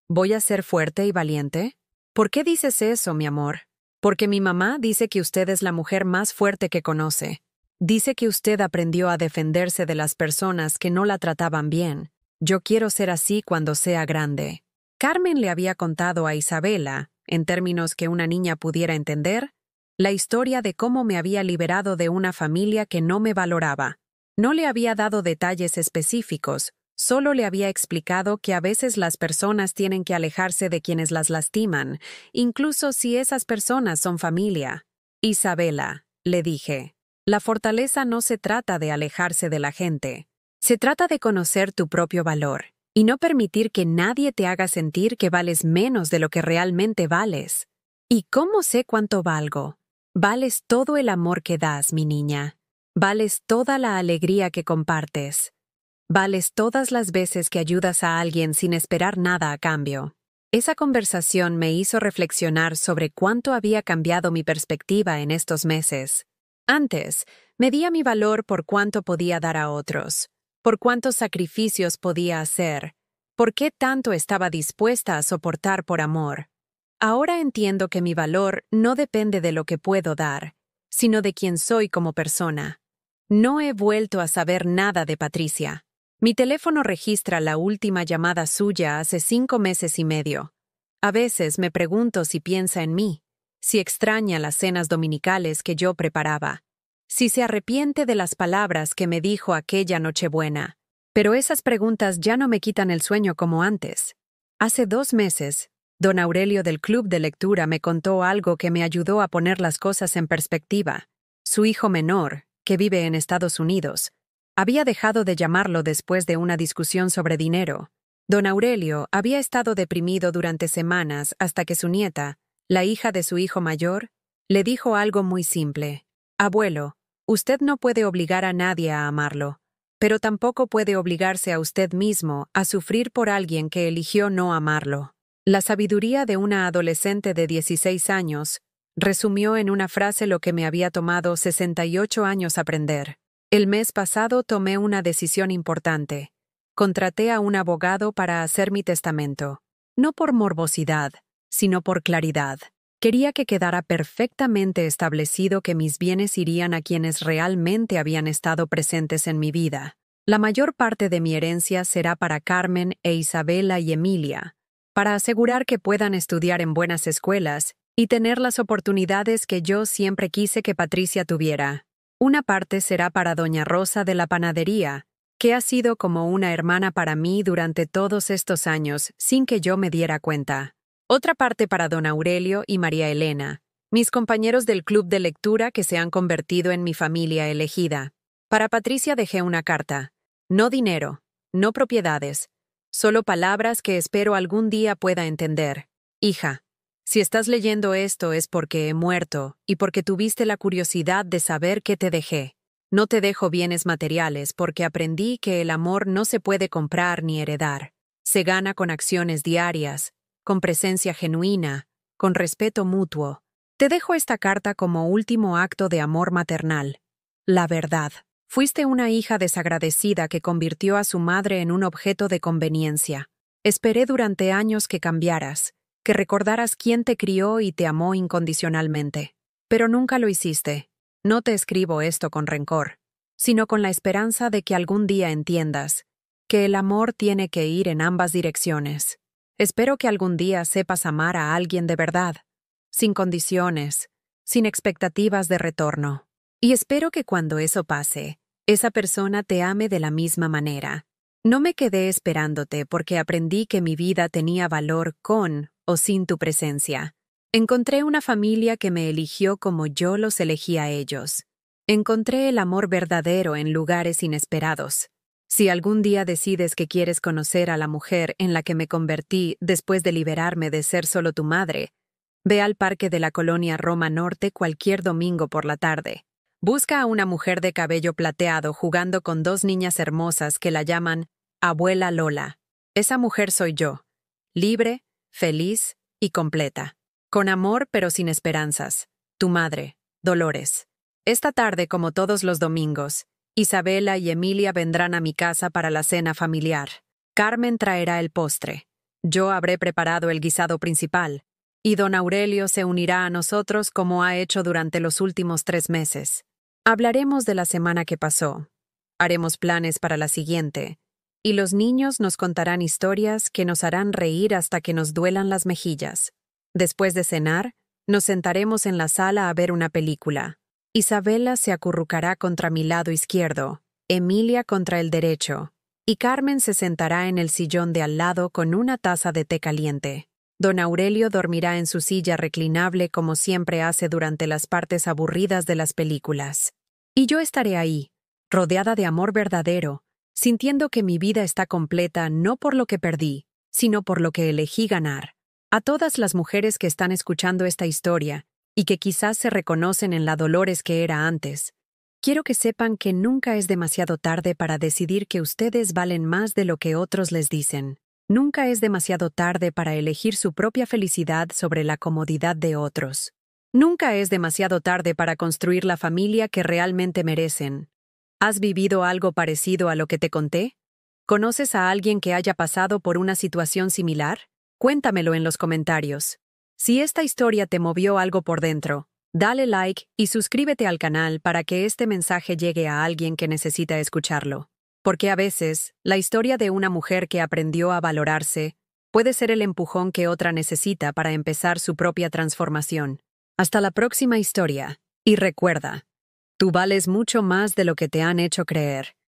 ¿Voy a ser fuerte y valiente? ¿Por qué dices eso, mi amor? Porque mi mamá dice que usted es la mujer más fuerte que conoce. Dice que usted aprendió a defenderse de las personas que no la trataban bien. Yo quiero ser así cuando sea grande. Carmen le había contado a Isabela, en términos que una niña pudiera entender, la historia de cómo me había liberado de una familia que no me valoraba. No le había dado detalles específicos, solo le había explicado que a veces las personas tienen que alejarse de quienes las lastiman, incluso si esas personas son familia. Isabela, le dije, la fortaleza no se trata de alejarse de la gente. Se trata de conocer tu propio valor y no permitir que nadie te haga sentir que vales menos de lo que realmente vales. ¿Y cómo sé cuánto valgo? Vales todo el amor que das, mi niña. Vales toda la alegría que compartes. Vales todas las veces que ayudas a alguien sin esperar nada a cambio. Esa conversación me hizo reflexionar sobre cuánto había cambiado mi perspectiva en estos meses. Antes, medía mi valor por cuánto podía dar a otros, por cuántos sacrificios podía hacer, por qué tanto estaba dispuesta a soportar por amor. Ahora entiendo que mi valor no depende de lo que puedo dar, sino de quién soy como persona. No he vuelto a saber nada de Patricia. Mi teléfono registra la última llamada suya hace 5 meses y medio. A veces me pregunto si piensa en mí, si extraña las cenas dominicales que yo preparaba, si se arrepiente de las palabras que me dijo aquella Nochebuena. Pero esas preguntas ya no me quitan el sueño como antes. Hace 2 meses, don Aurelio del Club de Lectura me contó algo que me ayudó a poner las cosas en perspectiva. Su hijo menor, que vive en Estados Unidos, había dejado de llamarlo después de una discusión sobre dinero. Don Aurelio había estado deprimido durante semanas hasta que su nieta, la hija de su hijo mayor, le dijo algo muy simple. Abuelo, usted no puede obligar a nadie a amarlo, pero tampoco puede obligarse a usted mismo a sufrir por alguien que eligió no amarlo. La sabiduría de una adolescente de 16 años resumió en una frase lo que me había tomado 68 años aprender. El mes pasado tomé una decisión importante. Contraté a un abogado para hacer mi testamento. No por morbosidad, sino por claridad. Quería que quedara perfectamente establecido que mis bienes irían a quienes realmente habían estado presentes en mi vida. La mayor parte de mi herencia será para Carmen e Isabela y Emilia, para asegurar que puedan estudiar en buenas escuelas y tener las oportunidades que yo siempre quise que Patricia tuviera. Una parte será para Doña Rosa de la panadería, que ha sido como una hermana para mí durante todos estos años sin que yo me diera cuenta. Otra parte para don Aurelio y María Elena, mis compañeros del club de lectura que se han convertido en mi familia elegida. Para Patricia dejé una carta. No dinero, no propiedades, solo palabras que espero algún día pueda entender. Hija, si estás leyendo esto es porque he muerto y porque tuviste la curiosidad de saber qué te dejé. No te dejo bienes materiales porque aprendí que el amor no se puede comprar ni heredar. Se gana con acciones diarias, con presencia genuina, con respeto mutuo. Te dejo esta carta como último acto de amor maternal. La verdad. Fuiste una hija desagradecida que convirtió a su madre en un objeto de conveniencia. Esperé durante años que cambiaras, que recordaras quién te crió y te amó incondicionalmente. Pero nunca lo hiciste. No te escribo esto con rencor, sino con la esperanza de que algún día entiendas que el amor tiene que ir en ambas direcciones. Espero que algún día sepas amar a alguien de verdad, sin condiciones, sin expectativas de retorno. Y espero que cuando eso pase, esa persona te ame de la misma manera. No me quedé esperándote porque aprendí que mi vida tenía valor con o sin tu presencia. Encontré una familia que me eligió como yo los elegí a ellos. Encontré el amor verdadero en lugares inesperados. Si algún día decides que quieres conocer a la mujer en la que me convertí después de liberarme de ser solo tu madre, ve al parque de la colonia Roma Norte cualquier domingo por la tarde. Busca a una mujer de cabello plateado jugando con dos niñas hermosas que la llaman Abuela Lola. Esa mujer soy yo, libre, feliz y completa. Con amor pero sin esperanzas. Tu madre, Dolores. Esta tarde, como todos los domingos, Isabela y Emilia vendrán a mi casa para la cena familiar. Carmen traerá el postre. Yo habré preparado el guisado principal. Y don Aurelio se unirá a nosotros como ha hecho durante los últimos 3 meses. Hablaremos de la semana que pasó. Haremos planes para la siguiente. Y los niños nos contarán historias que nos harán reír hasta que nos duelan las mejillas. Después de cenar, nos sentaremos en la sala a ver una película. Isabela se acurrucará contra mi lado izquierdo, Emilia contra el derecho, y Carmen se sentará en el sillón de al lado con una taza de té caliente. Don Aurelio dormirá en su silla reclinable como siempre hace durante las partes aburridas de las películas. Y yo estaré ahí, rodeada de amor verdadero, sintiendo que mi vida está completa no por lo que perdí, sino por lo que elegí ganar. A todas las mujeres que están escuchando esta historia y que quizás se reconocen en la Dolores que era antes, quiero que sepan que nunca es demasiado tarde para decidir que ustedes valen más de lo que otros les dicen. Nunca es demasiado tarde para elegir su propia felicidad sobre la comodidad de otros. Nunca es demasiado tarde para construir la familia que realmente merecen. ¿Has vivido algo parecido a lo que te conté? ¿Conoces a alguien que haya pasado por una situación similar? Cuéntamelo en los comentarios. Si esta historia te movió algo por dentro, dale like y suscríbete al canal para que este mensaje llegue a alguien que necesita escucharlo. Porque a veces, la historia de una mujer que aprendió a valorarse puede ser el empujón que otra necesita para empezar su propia transformación. Hasta la próxima historia. Y recuerda, tú vales mucho más de lo que te han hecho creer.